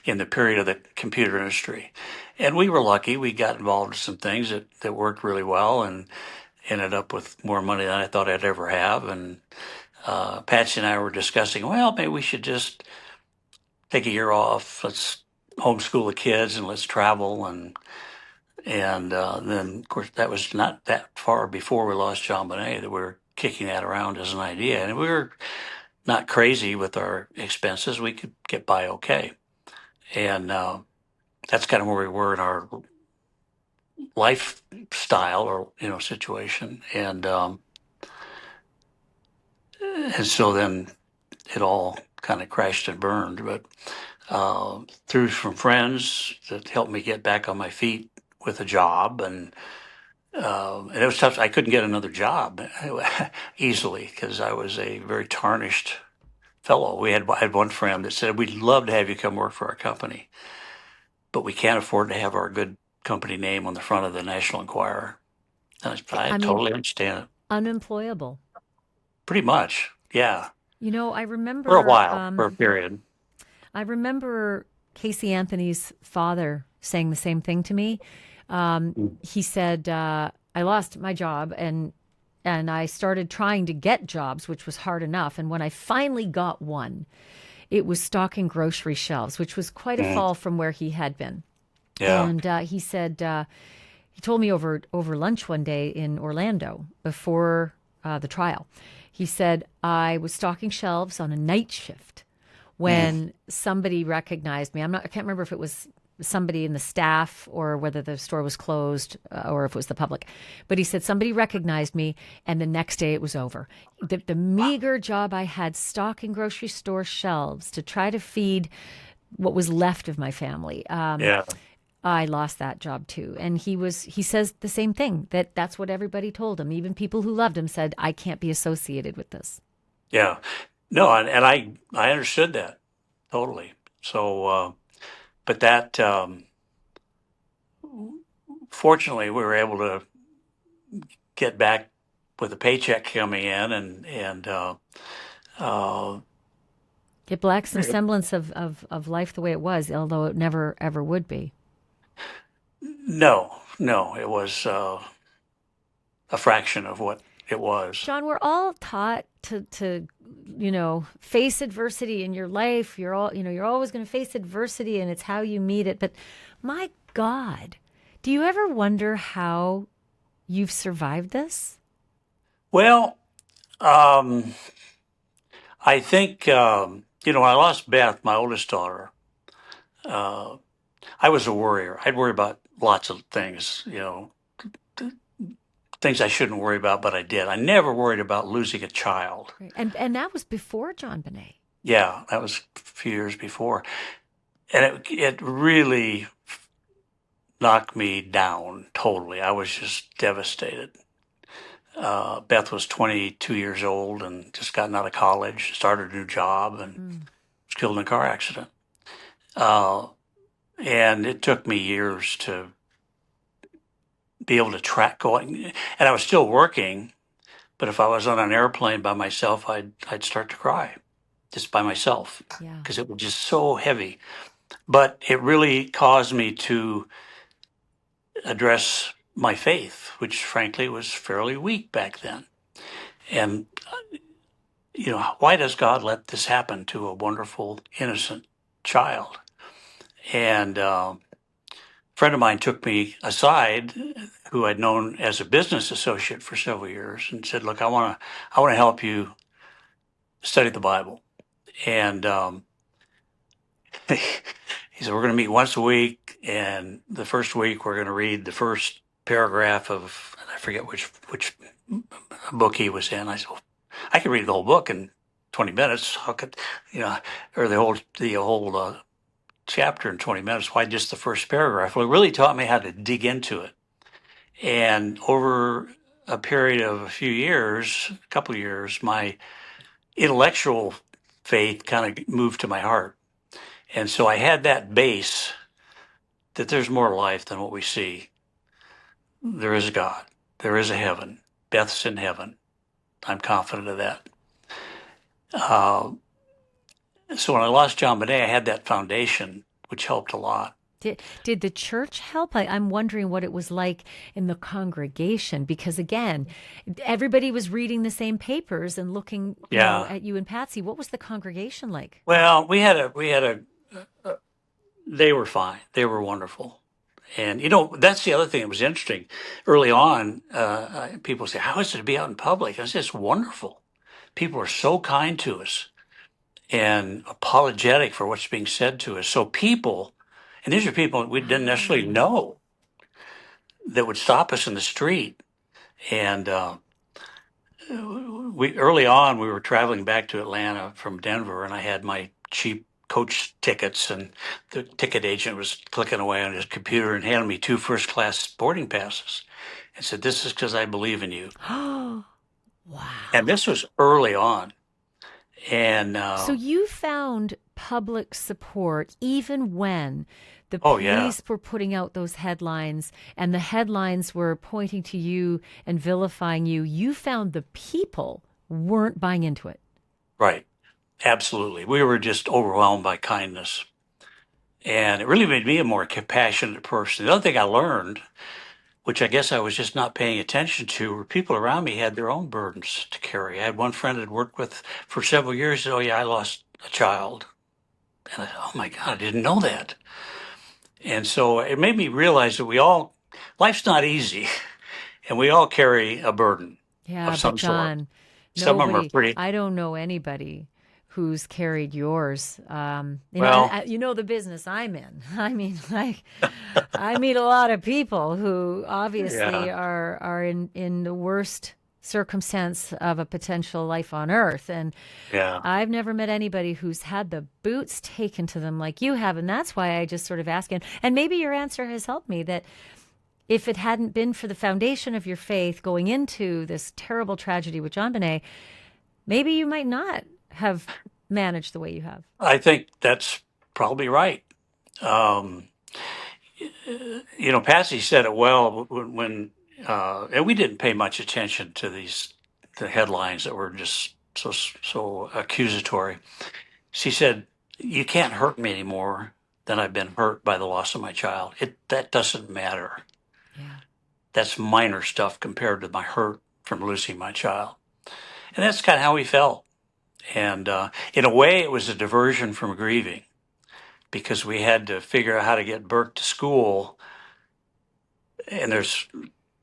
in the period of the computer industry. And we were lucky. We got involved in some things that worked really well and ended up with more money than I thought I'd ever have. And Patsy and I were discussing, well, maybe we should just take a year off. Let's homeschool the kids and let's travel. And then, of course, that was not that far before we lost JonBenet that we were kicking that around as an idea. And we were not crazy with our expenses. We could get by okay. And that's kind of where we were in our lifestyle or, situation. And so then it all kind of crashed and burned. But through some friends that helped me get back on my feet with a job, and it was tough. I couldn't get another job easily because I was a very tarnished fellow. I had one friend that said, "We'd love to have you come work for our company, but we can't afford to have our good company name on the front of the National Enquirer." And I I mean, totally understand it. unemployable. Pretty much, yeah, I for a remember while, for a period. I remember Casey Anthony's father saying the same thing to me. He said, I lost my job and I started trying to get jobs, which was hard enough. And when I finally got one, it was stocking grocery shelves, which was quite a Mm, fall from where he had been. yeah. And he said, he told me over lunch one day in Orlando before the trial. He said, I was stocking shelves on a night shift Mm, when somebody recognized me. I can't remember if it was somebody in the staff or whether the store was closed or if it was the public. But he said somebody recognized me, and the next day it was over. The meager job I had stocking grocery store shelves to try to feed what was left of my family. yeah. I lost that job too. And he says the same thing, that's what everybody told him. Even people who loved him said, I can't be associated with this. Yeah. No, and I understood that totally. So, but that, fortunately, we were able to get back with a paycheck coming in, and uh, Get back some semblance of life the way it was, although it never ever would be. no, it was a fraction of what it was. John, we're all taught to face adversity in your life. You're always going to face adversity and it's how you meet it. But my God, do you ever wonder how you've survived this? Well, um, I think when I lost Beth, my oldest daughter. Uh, I was a worrier. I'd worry about lots of things, things I shouldn't worry about, but I did. I never worried about losing a child. Right. And that was before JonBenet. Yeah, that was a few years before. And it really knocked me down totally. I was just devastated. Beth was 22 years old and just gotten out of college, started a new job, and was killed in a car accident. Uh, and it took me years to be able to track going. And I was still working, but if I was on an airplane by myself, I'd start to cry just by myself Yeah. because it was just so heavy. But it really caused me to address my faith, which frankly was fairly weak back then. And, why does God let this happen to a wonderful, innocent child? And a friend of mine took me aside, who I'd known as a business associate for several years, and said, "Look, I want to help you study the Bible." And he said, "We're going to meet once a week, and the first week we're going to read the first paragraph of, I forget which book he was in." I said, "Well, I could read the whole book in 20 minutes. How could, or the whole chapter in 20 minutes. Why just the first paragraph? Well, it really taught me how to dig into it. And over a period of a few years, a couple of years, my intellectual faith kind of moved to my heart. And so I had that base that there's more life than what we see. There is a God. There is a heaven. Beth's in heaven. I'm confident of that. So when I lost JonBenet, I had that foundation, which helped a lot. Did the church help? I'm wondering what it was like in the congregation, because again, everybody was reading the same papers and looking, at you and Patsy. What was the congregation like? Well, they were fine. They were wonderful. And, that's the other thing that was interesting. Early on, people say, how is it to be out in public? I said, it's wonderful. People are so kind to us and apologetic for what's being said to us. So people, and these are people we didn't necessarily know, that would stop us in the street. And early on, we were traveling back to Atlanta from Denver, and I had my cheap coach tickets, and the ticket agent was clicking away on his computer and handed me 2 first-class boarding passes and said, this is because I believe in you. Wow. And this was early on. And so you found public support even when the police were putting out those headlines, and the headlines were pointing to you and vilifying you. You found the people weren't buying into it. Right. Absolutely. We were just overwhelmed by kindness. And it really made me a more compassionate person. The other thing I learned, which I guess I was just not paying attention to, were people around me had their own burdens to carry. I had one friend I'd worked with for several years. Oh, yeah, I lost a child. And I thought, oh, my God, I didn't know that. And so it made me realize that life's not easy, and we all carry a burden of some but John, sort. Some of them are pretty. I don't know anybody who's carried yours. You know the business I'm in. I mean, I meet a lot of people who obviously are in the worst circumstance of a potential life on earth. And I've never met anybody who's had the boots taken to them like you have. And that's why I just sort of ask, and maybe your answer has helped me, that if it hadn't been for the foundation of your faith going into this terrible tragedy with JonBenet, maybe you might not have managed the way you have. I think that's probably right. Patsy said it well when and we didn't pay much attention to the headlines that were just so accusatory. She said, you can't hurt me any more than I've been hurt by the loss of my child. That doesn't matter. Yeah. That's minor stuff compared to my hurt from losing my child. And that's kind of how we felt. And in a way, it was a diversion from grieving, because we had to figure out how to get Burke to school. And there's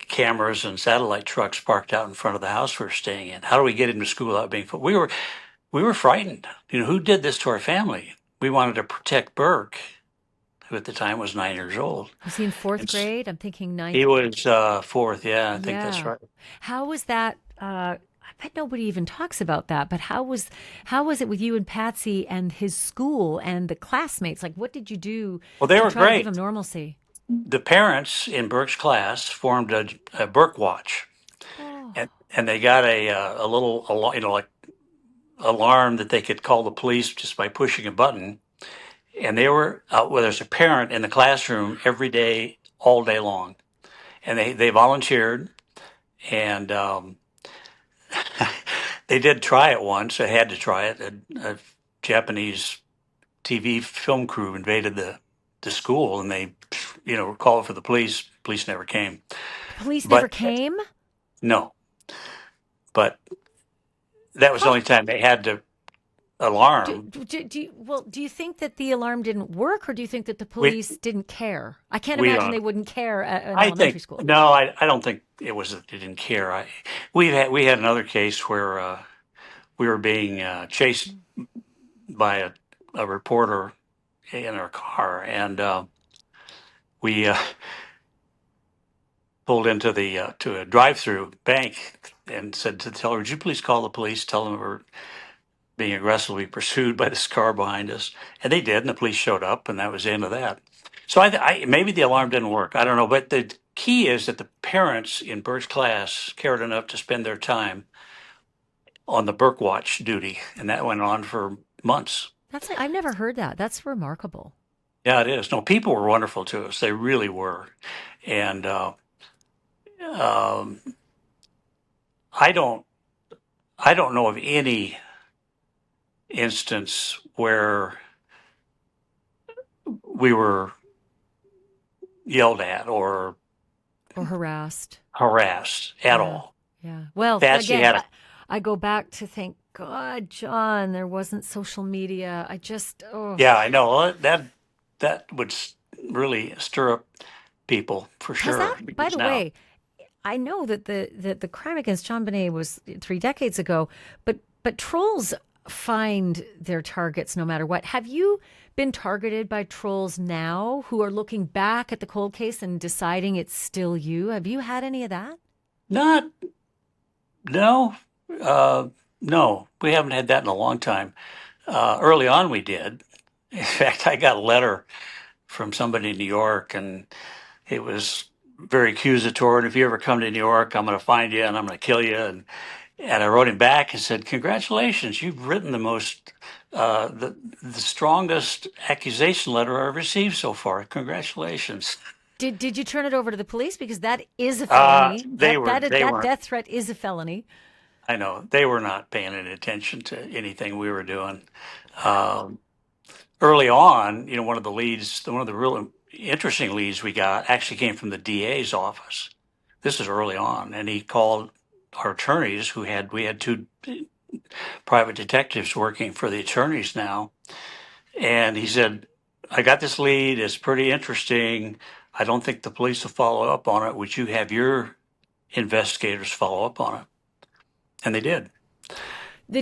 cameras and satellite trucks parked out in front of the house we were staying in. How do we get him to school without being we were frightened. Who did this to our family? We wanted to protect Burke, who at the time was 9 years old. Was he in fourth grade? I'm thinking ninth. He was fourth. Yeah, I think that's right. How was that? I bet nobody even talks about that, but how was it with you and Patsy and his school and the classmates? Like, what did you do they were try great. to give him normalcy? The parents in Burke's class formed a Burke watch, and they got a little alarm that they could call the police just by pushing a button. And they were there's a parent in the classroom every day, all day long, and they volunteered, and they did try it once. They had to try it. A Japanese TV film crew invaded the school, and they called for the police. Police never came. Police never came? No. But that was the only time they had to alarm. Do you think that the alarm didn't work, or do you think that the police didn't care? I can't imagine they wouldn't care at an elementary school. No, I don't think it was that they didn't care. We had another case where we were being chased by a reporter in our car, and we pulled into to a drive-through bank and said to the teller, "Would you please call the police? Tell them being aggressively pursued by this car behind us. And they did, and the police showed up, and that was the end of that. So maybe the alarm didn't work. I don't know. But the key is that the parents in Burke's class cared enough to spend their time on the Burke watch duty, and that went on for months. I've never heard that. That's remarkable. Yeah, it is. No, people were wonderful to us. They really were. And um, I don't know of any instance where we were yelled at or harassed at all. Yeah. Well, Patsy again, had I go back to thank God, John, there wasn't social media. Yeah, I know. Well, that would really stir up people for sure. By the way, I know that the crime against JonBenet was 3 decades ago, but trolls find their targets no matter what. Have you been targeted by trolls now who are looking back at the cold case and deciding it's still you? Have you had any of that? No, no, we haven't had that in a long time. Early on, we did. In fact, I got a letter from somebody in New York, and it was very accusatory. And if you ever come to New York, I'm going to find you and I'm going to kill you. And I wrote him back and said, "Congratulations, you've written the strongest accusation letter I've received so far. Congratulations." Did you turn it over to the police? Because that is a felony. That death threat is a felony. I know. They were not paying any attention to anything we were doing. Early on, one of the real interesting leads we got actually came from the DA's office. This is early on, and he called our attorneys we had 2 private detectives working for the attorneys now. And he said, "I got this lead. It's pretty interesting. I don't think the police will follow up on it. Would you have your investigators follow up on it?" And they did. The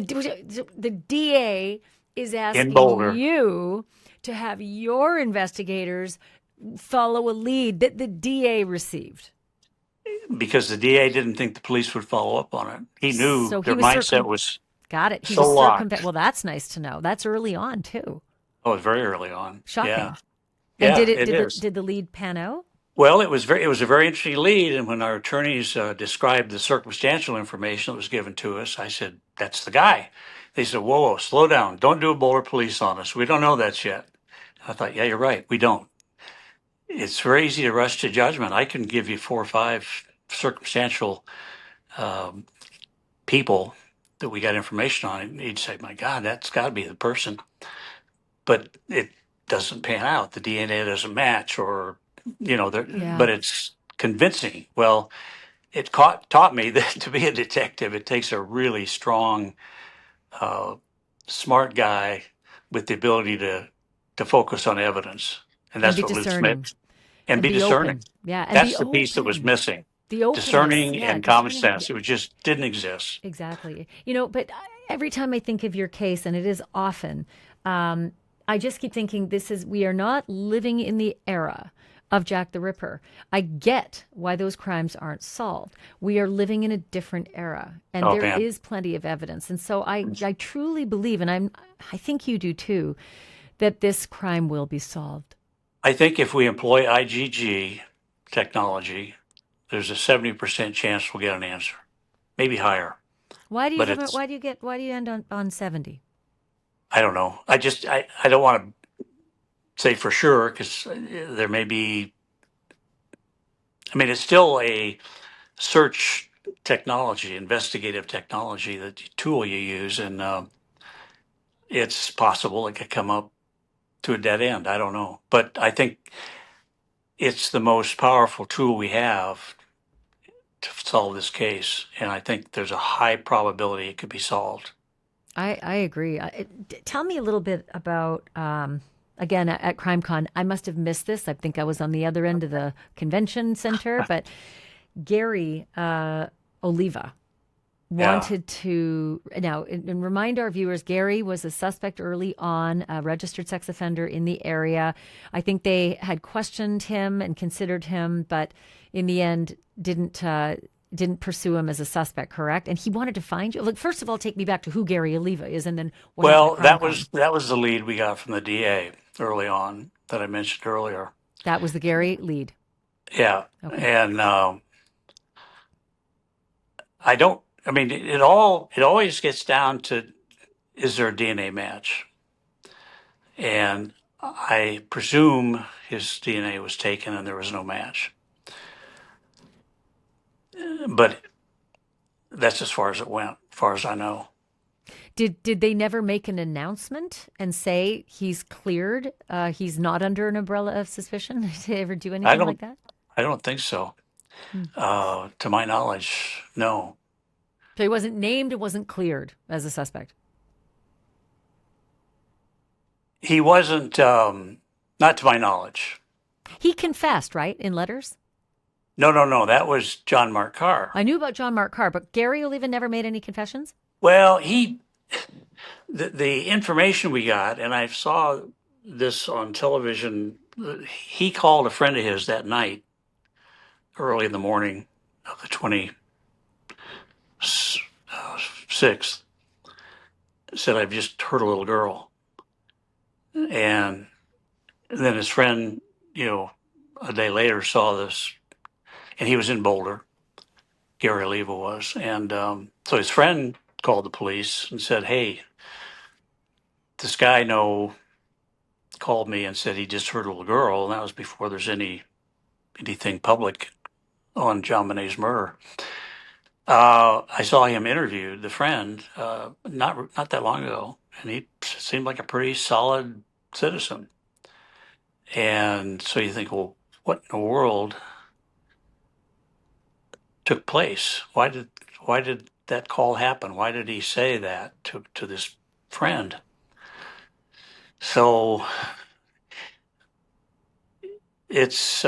DA is asking you to have your investigators follow a lead that the DA received. Because the DA didn't think the police would follow up on it. He knew their mindset was got it. So locked. Well, that's nice to know. That's early on too. Oh, it's very early on. Shocking. Yeah. And Yeah, did the lead pan out? Well, it was a very interesting lead, and when our attorneys described the circumstantial information that was given to us, I said, "That's the guy." They said, "Whoa, slow down! Don't do a boulder police on us. We don't know that yet." I thought, "Yeah, you're right. We don't. It's very easy to rush to judgment. I can give you 4 or 5 circumstantial people that we got information on, and you'd say, 'My God, that's got to be the person,' but it doesn't pan out. The DNA doesn't match, or." But it's convincing. Well, it taught me that to be a detective, it takes a really strong, smart guy with the ability to focus on evidence, and that's what Luke Smith. And be discerning. Yeah, and that's the piece that was missing. The openness, discerning and common sense. It just didn't exist. Exactly. But every time I think of your case, and it is often, I just keep thinking we are not living in the era of Jack the Ripper. I get why those crimes aren't solved. We are living in a different era, and there is plenty of evidence. And so I truly believe, and I think you do too, that this crime will be solved. I think if we employ IGG technology, there's a 70% chance we'll get an answer, maybe higher. Why do you end on 70? I don't know. I don't want to say for sure, because there may be. I mean, it's still a search technology, investigative technology, the tool you use, and it's possible it could come up to a dead end. I don't know, but I think it's the most powerful tool we have to solve this case, and I think there's a high probability it could be solved. I agree. Tell me a little bit about. Again, at CrimeCon, I must have missed this. I think I was on the other end of the convention center, but Gary Oliva wanted to now and remind our viewers. Gary was a suspect early on, a registered sex offender in the area. I think they had questioned him and considered him, but in the end didn't didn't pursue him as a suspect, correct? And he wanted to find you. Like, first of all, take me back to who Gary Oliva is, and then what Well, happened at CrimeCon. that was the lead we got from the DA early on that I mentioned earlier. That was the Gary lead. Yeah, Okay. and I don't. I mean, it always gets down to, is there a DNA match? And I presume his DNA was taken and there was no match. But that's as far as it went, as far as I know. Did they never make an announcement and say he's cleared? He's not under an umbrella of suspicion? Did they ever do I anything like don't. that? I don't think so. To my knowledge, no. So he wasn't named and wasn't cleared as a suspect. He wasn't. Not to my knowledge. He confessed, right, in letters? No. That was John Mark Carr. I knew about John Mark Carr, but Gary Oliva never made any confessions? Well, the information we got, and I saw this on television. He called a friend of his that night, early in the morning of the 26th, said, "I've just heard a little girl." And then his friend, a day later saw this, and he was in Boulder. Gary Oliva was. And so his friend called the police and said, "Hey, this guy called me and said he just heard a little girl." And that was before there's anything public on JonBenet's murder. I saw him interview the friend not that long ago, and he seemed like a pretty solid citizen. And so you think, well, what in the world took place? Why did that call happen? Why did he say that to this friend? So it's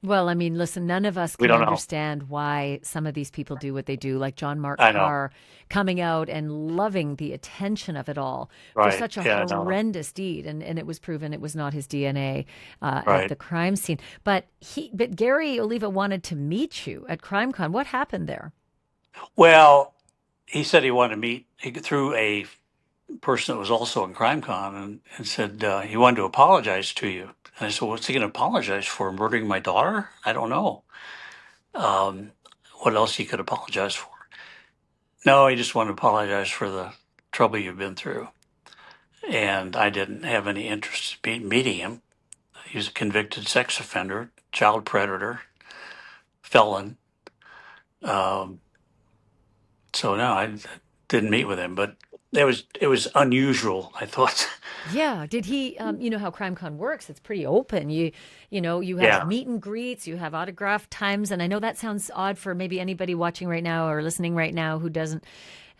Well, I mean, listen, none of us we can don't know. understand why some of these people do what they do, like John Mark I know. Carr coming out and loving the attention of it all for Right. such a Yeah, I know. horrendous deed. And it was proven it was not his DNA at Right. the crime scene. But Gary Oliva wanted to meet you at CrimeCon. What happened there? Well, he said he wanted to meet through a person that was also in CrimeCon, and said he wanted to apologize to you. And I said, "What's he going to apologize for? Murdering my daughter? I don't know. What else he could apologize for?" No, he just wanted to apologize for the trouble you've been through. And I didn't have any interest in meeting him. He was a convicted sex offender, child predator, felon. So no, I didn't meet with him, but it was unusual, I thought. Yeah. Did he, you know how CrimeCon works? It's pretty open. You have Yeah. meet and greets, you have autograph times. And I know that sounds odd for maybe anybody watching right now or listening right now who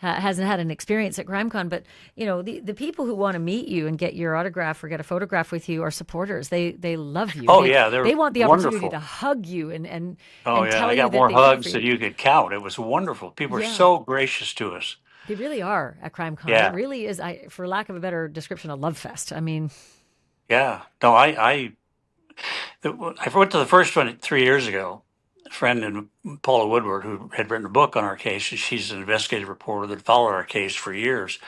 hasn't had an experience at CrimeCon, but the people who want to meet you and get your autograph or get a photograph with you are supporters. They love you. Oh, they, yeah, they're they want the opportunity wonderful. to hug you and Oh and yeah, tell I you got that more they feel hugs for than you. you could count. It was wonderful. People were Yeah. so gracious to us. They really are at CrimeCon. Yeah. It really is, for lack of a better description, a love fest. I mean, Yeah. No, I went to the first one 3 years ago. A friend and Paula Woodward, who had written a book on our case, she's an investigative reporter that followed our case for years,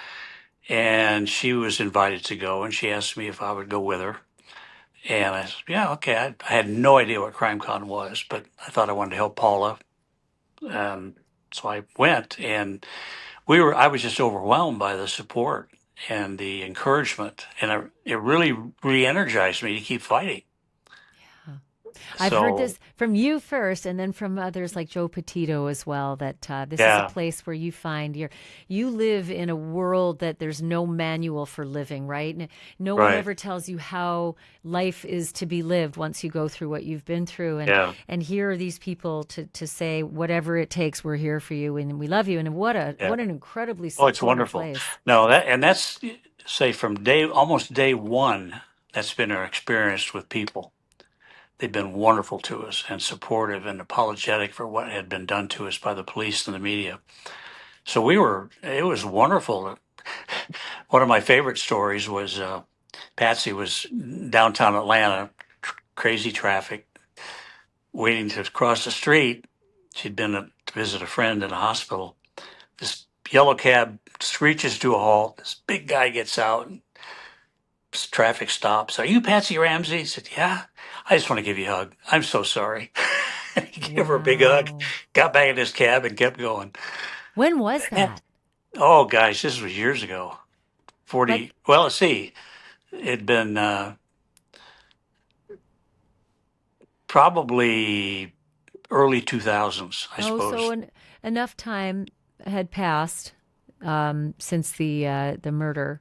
and she was invited to go, and she asked me if I would go with her, and I said, "Yeah, okay." I had no idea what CrimeCon was, but I thought I wanted to help Paula, so I went, and I was just overwhelmed by the support and the encouragement, and it really re-energized me to keep fighting. I've heard So this from you first, and then from others like Joe Petito as well, that this is yeah, a place where you find you live in a world that there's no manual for living, right? No one right, ever tells you how life is to be lived once you go through what you've been through. yeah. And here are these people to say, whatever it takes, we're here for you, and we love you. And what Yeah. an incredibly Oh, it's supportive wonderful. place. No, that's say from almost day one. That's been our experience with people. They've been wonderful to us and supportive and apologetic for what had been done to us by the police and the media. So it was wonderful. One of my favorite stories was Patsy was downtown Atlanta, crazy traffic, waiting to cross the street, She'd been to visit a friend in a hospital. This yellow cab screeches to a halt. This big guy gets out. And traffic stops. Are you Patsy Ramsey? He said, yeah. I just want to give you a hug. I'm so sorry. And he gave her a big hug, Wow. got back in his cab, and kept going. When was that? Oh, gosh, this was years ago. Like, 40, well, let's see. It'd been probably early 2000s, I oh, suppose. enough time had passed since the murder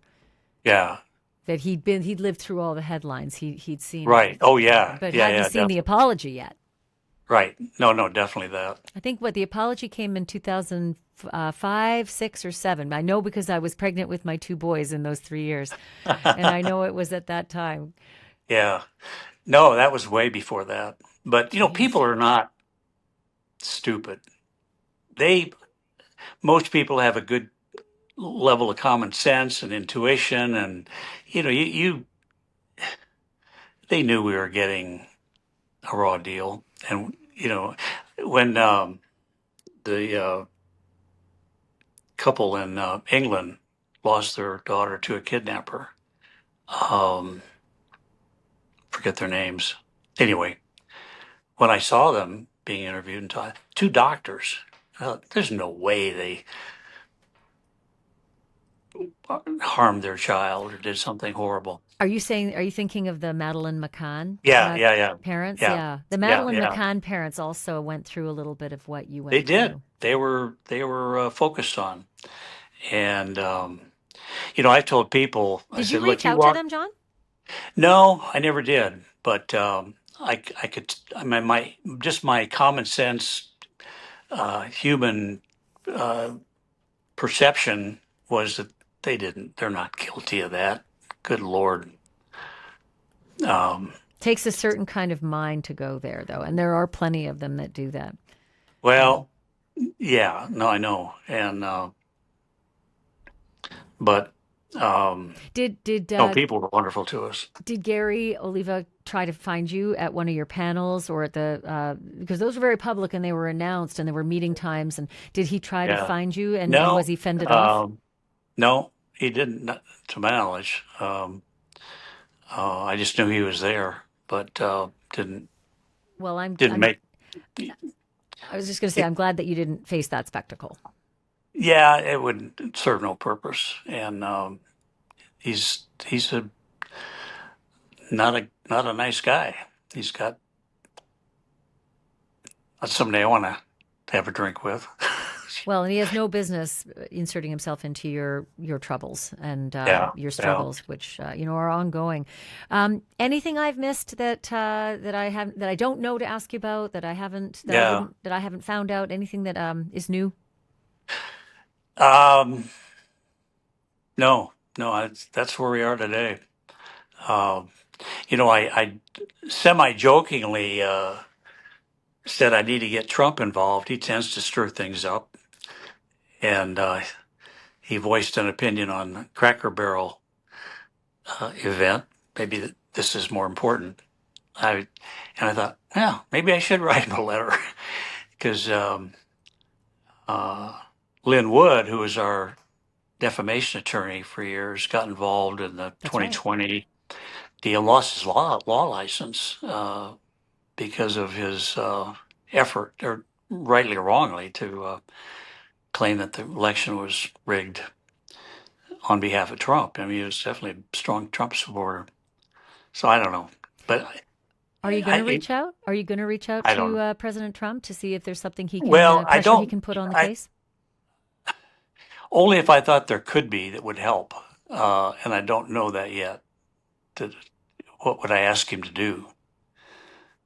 Yeah, that he'd lived through all the headlines. He'd seen right. everything Oh, that happened, yeah. but Yeah, hadn't yeah, seen the definitely. apology yet. Right. No, no, definitely that. I think the apology came in 2005, 6, or 7. I know because I was pregnant with my 2 boys in those 3 years, and I know it was at that time. Yeah. No, that was way before that. But, Jeez. people are not stupid. They, most people have a good level of common sense and intuition. And, they knew we were getting a raw deal. And, when the couple in England lost their daughter to a kidnapper, um, forget their names. Anyway, when I saw them being interviewed and taught, 2 doctors, there's no way they harmed their child or did something horrible. Are you thinking of the Madeline McCann Yeah, yeah, yeah, parents? yeah, Yeah. The yeah, Madeline yeah. McCann parents also went through a little bit of what you They went did. through. They were focused on, and I told people, I Did you said, look, reach you out to walk. them, John? No, I never did, but I could. I mean, just my common sense, human uh, perception was that they didn't. They're not guilty of that. Good Lord. Um, Takes a certain kind of mind to go there, though, and there are plenty of them that do that. Um, well, yeah, no, I know, and but did did no, uh, people were wonderful to us. did Gary Oliva try to find you at one of your panels or at the because those were very public and they were announced and there were meeting times and did he try to Yeah, find you and was no, he fended off? um, no, he didn't, not to my knowledge. I just knew he was there, but didn't Well, didn't make. I was just going to say It, I'm glad that you didn't face that spectacle. yeah, it would serve no purpose, and he's a not a nice guy. He's got that's somebody I want to have a drink with. Well, and he has no business inserting himself into your troubles and Yeah, your yeah. struggles, which are ongoing. Anything I've missed that I don't know to ask you about Yeah. that I haven't found out? Anything that is new? Um, no, no, that's where we are today. Um, I semi-jokingly said I need to get Trump involved. He tends to stir things up, and he voiced an opinion on the Cracker Barrel event. Maybe this is more important. I thought, yeah, maybe I should write him a letter because uh, Lynn Wood, who was our defamation attorney for years, got involved in the That's right. 2020 deal, lost his law license because of his effort, or rightly or wrongly, to claim that the election was rigged on behalf of Trump. I mean, he was definitely a strong Trump supporter. So I don't know, but Are you going to reach out? Are you going to reach out I to don't. President Trump to see if there's something he can Well, I pressure he don't. can put on the I case? only if I thought there could be that would help, and I don't know that yet. To, what would I ask him to do?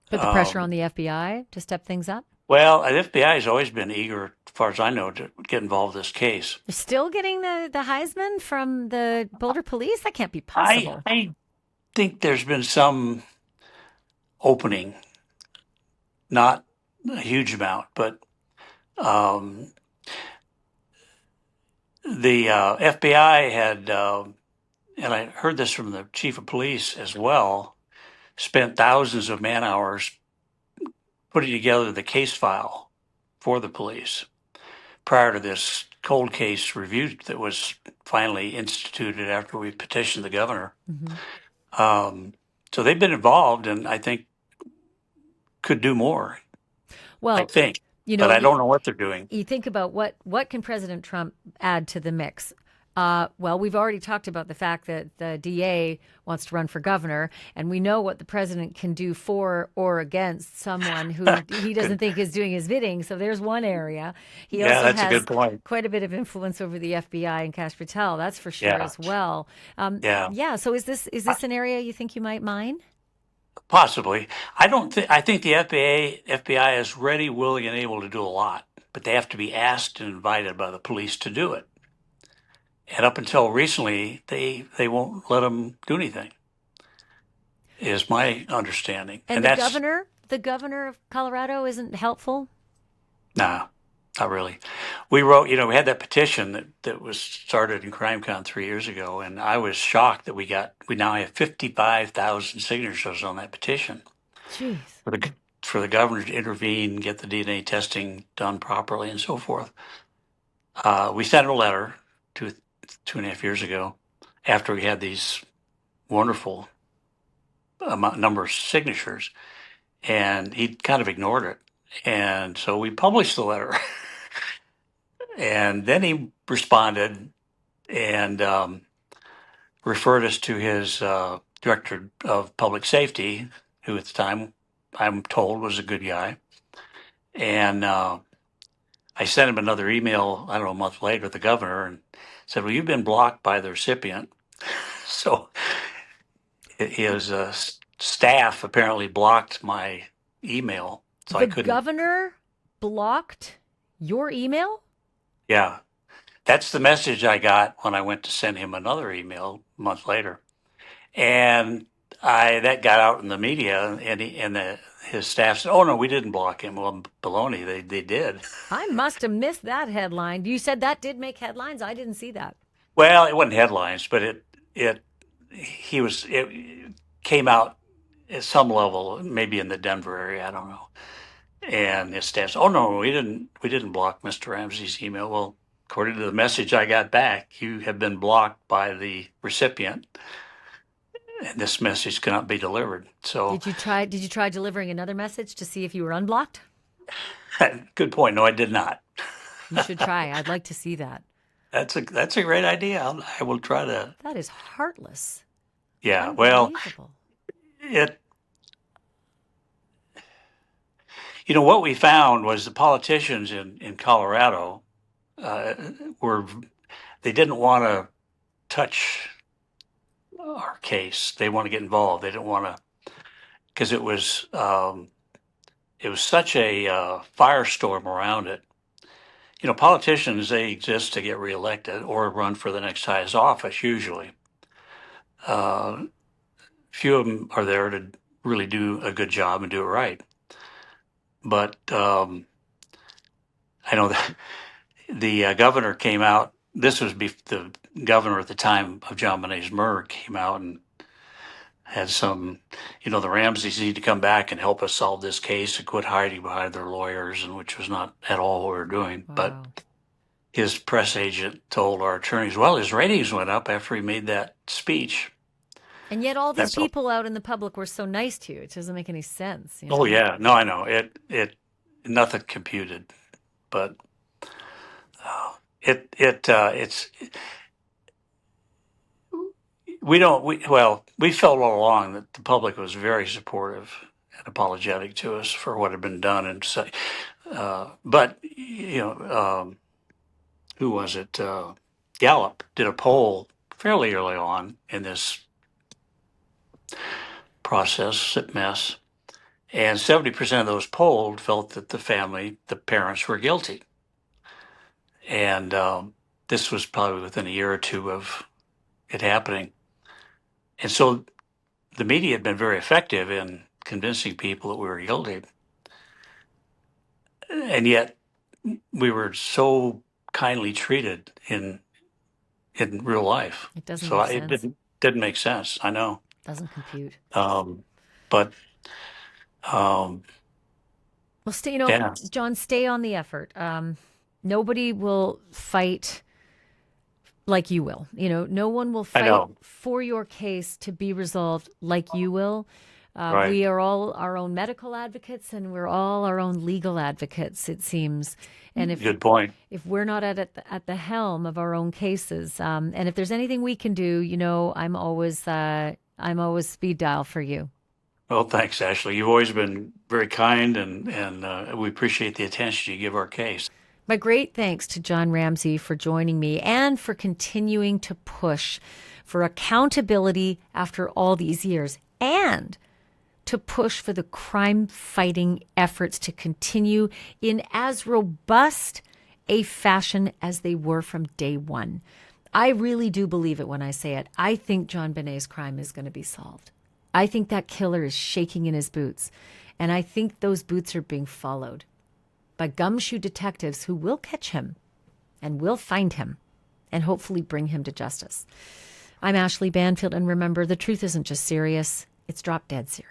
Put the pressure on Um, the FBI to step things up? well, the FBI has always been eager, as far as I know, to get involved in this case. They're still getting the Heisman from the Boulder police? That can't be I possible. I think there's been some opening, not a huge amount, but um, the FBI had, and I heard this from the chief of police as well, spent thousands of man hours putting together the case file for the police prior to this cold case review that was finally instituted after we petitioned the governor. So they've been involved, and I think could do more. I Well, think, you but know, I don't know what they're doing. you think about what can President Trump add to the mix? Well, we've already talked about the fact that the DA wants to run for governor, and we know what the president can do for or against someone who he doesn't think is doing his bidding. So there's one area. He Yeah, also that's a has good point. quite a bit of influence over the FBI and Kash Patel. That's for sure Yeah. as well. Yeah. Yeah. So is this an area you think you might mine? Possibly. I don't think. I think the FBI is ready, willing, and able to do a lot, but they have to be asked and invited by the police to do it. And up until recently, they won't let them do anything. Is my understanding. And the governor of Colorado isn't helpful. Nah, not really. We wrote, we had that petition that was started in CrimeCon 3 years ago, and I was shocked that we now have 55,000 signatures on that petition Jeez. for the governor to intervene, get the DNA testing done properly, and so forth. We sent a letter 2.5 years ago after we had these wonderful number of signatures, and he kind of ignored it. And so we published the letter. And then he responded and referred us to his director of public safety, who at the time I'm told was a good guy. And I sent him another email, I don't know, a month later, the governor, and said, well, you've been blocked by the recipient. So his staff apparently blocked my email. So I couldn't. The governor blocked your email? Yeah. That's the message I got when I went to send him another email a month later. And that got out in the media, and his staff said, oh, no, we didn't block him. Well, baloney, they did. I must have missed that headline. You said that did make headlines. I didn't see that. Well, it wasn't headlines, but it came out at some level, maybe in the Denver area, I don't know. And his staff said, oh, no, we didn't block Mr. Ramsey's email. Well, according to the message I got back, you have been blocked by the recipient, and this message cannot be delivered. So Did you try delivering another message to see if you were unblocked? good point. No, I did not. You should try. I'd like to see that. That's a great idea. I will try to. That is heartless. Yeah. Well, Unbelievable. what we found was the politicians in Colorado they didn't want to touch our case. They want to get involved. They didn't want to, because it was such a firestorm around it. Politicians, they exist to get reelected or run for the next highest office, usually. Few of them are there to really do a good job and do it right. But I know that the governor came out. This was the governor at the time of JonBenet's murder came out and had some, the Ramseys need to come back and help us solve this case and quit hiding behind their lawyers, and which was not at all what we were doing. Wow. But his press agent told our attorneys, well, his ratings went up after he made that speech. And yet all these people out in the public were so nice to you. It doesn't make any sense. Oh, yeah. No, I know. It nothing computed. But it's we felt all along that the public was very supportive and apologetic to us for what had been done, and so, but who was it? Gallup did a poll fairly early on in this process mess, and 70% of those polled felt that the parents were guilty, and this was probably within a year or two of it happening. And so the media had been very effective in convincing people that we were guilty. And yet we were so kindly treated in real life. It doesn't so make sense. It didn't make sense. I know. Doesn't compute. But Well, Yeah, John, stay on the effort. Nobody will fight like you will. No one will I fight know. for your case to be resolved like you will. Right. We are all our own medical advocates, and we're all our own legal advocates, it seems. And Good point. if we're not at the helm of our own cases, and if there's anything we can do, I'm always speed dial for you. Well, thanks, Ashley. You've always been very kind, and we appreciate the attention you give our case. My great thanks to John Ramsey for joining me and for continuing to push for accountability after all these years, and to push for the crime fighting efforts to continue in as robust a fashion as they were from day one. I really do believe it when I say it. I think JonBenet's crime is going to be solved. I think that killer is shaking in his boots, and I think those boots are being followed by gumshoe detectives who will catch him and will find him and hopefully bring him to justice. I'm Ashleigh Banfield, and remember, the truth isn't just serious, it's drop dead serious.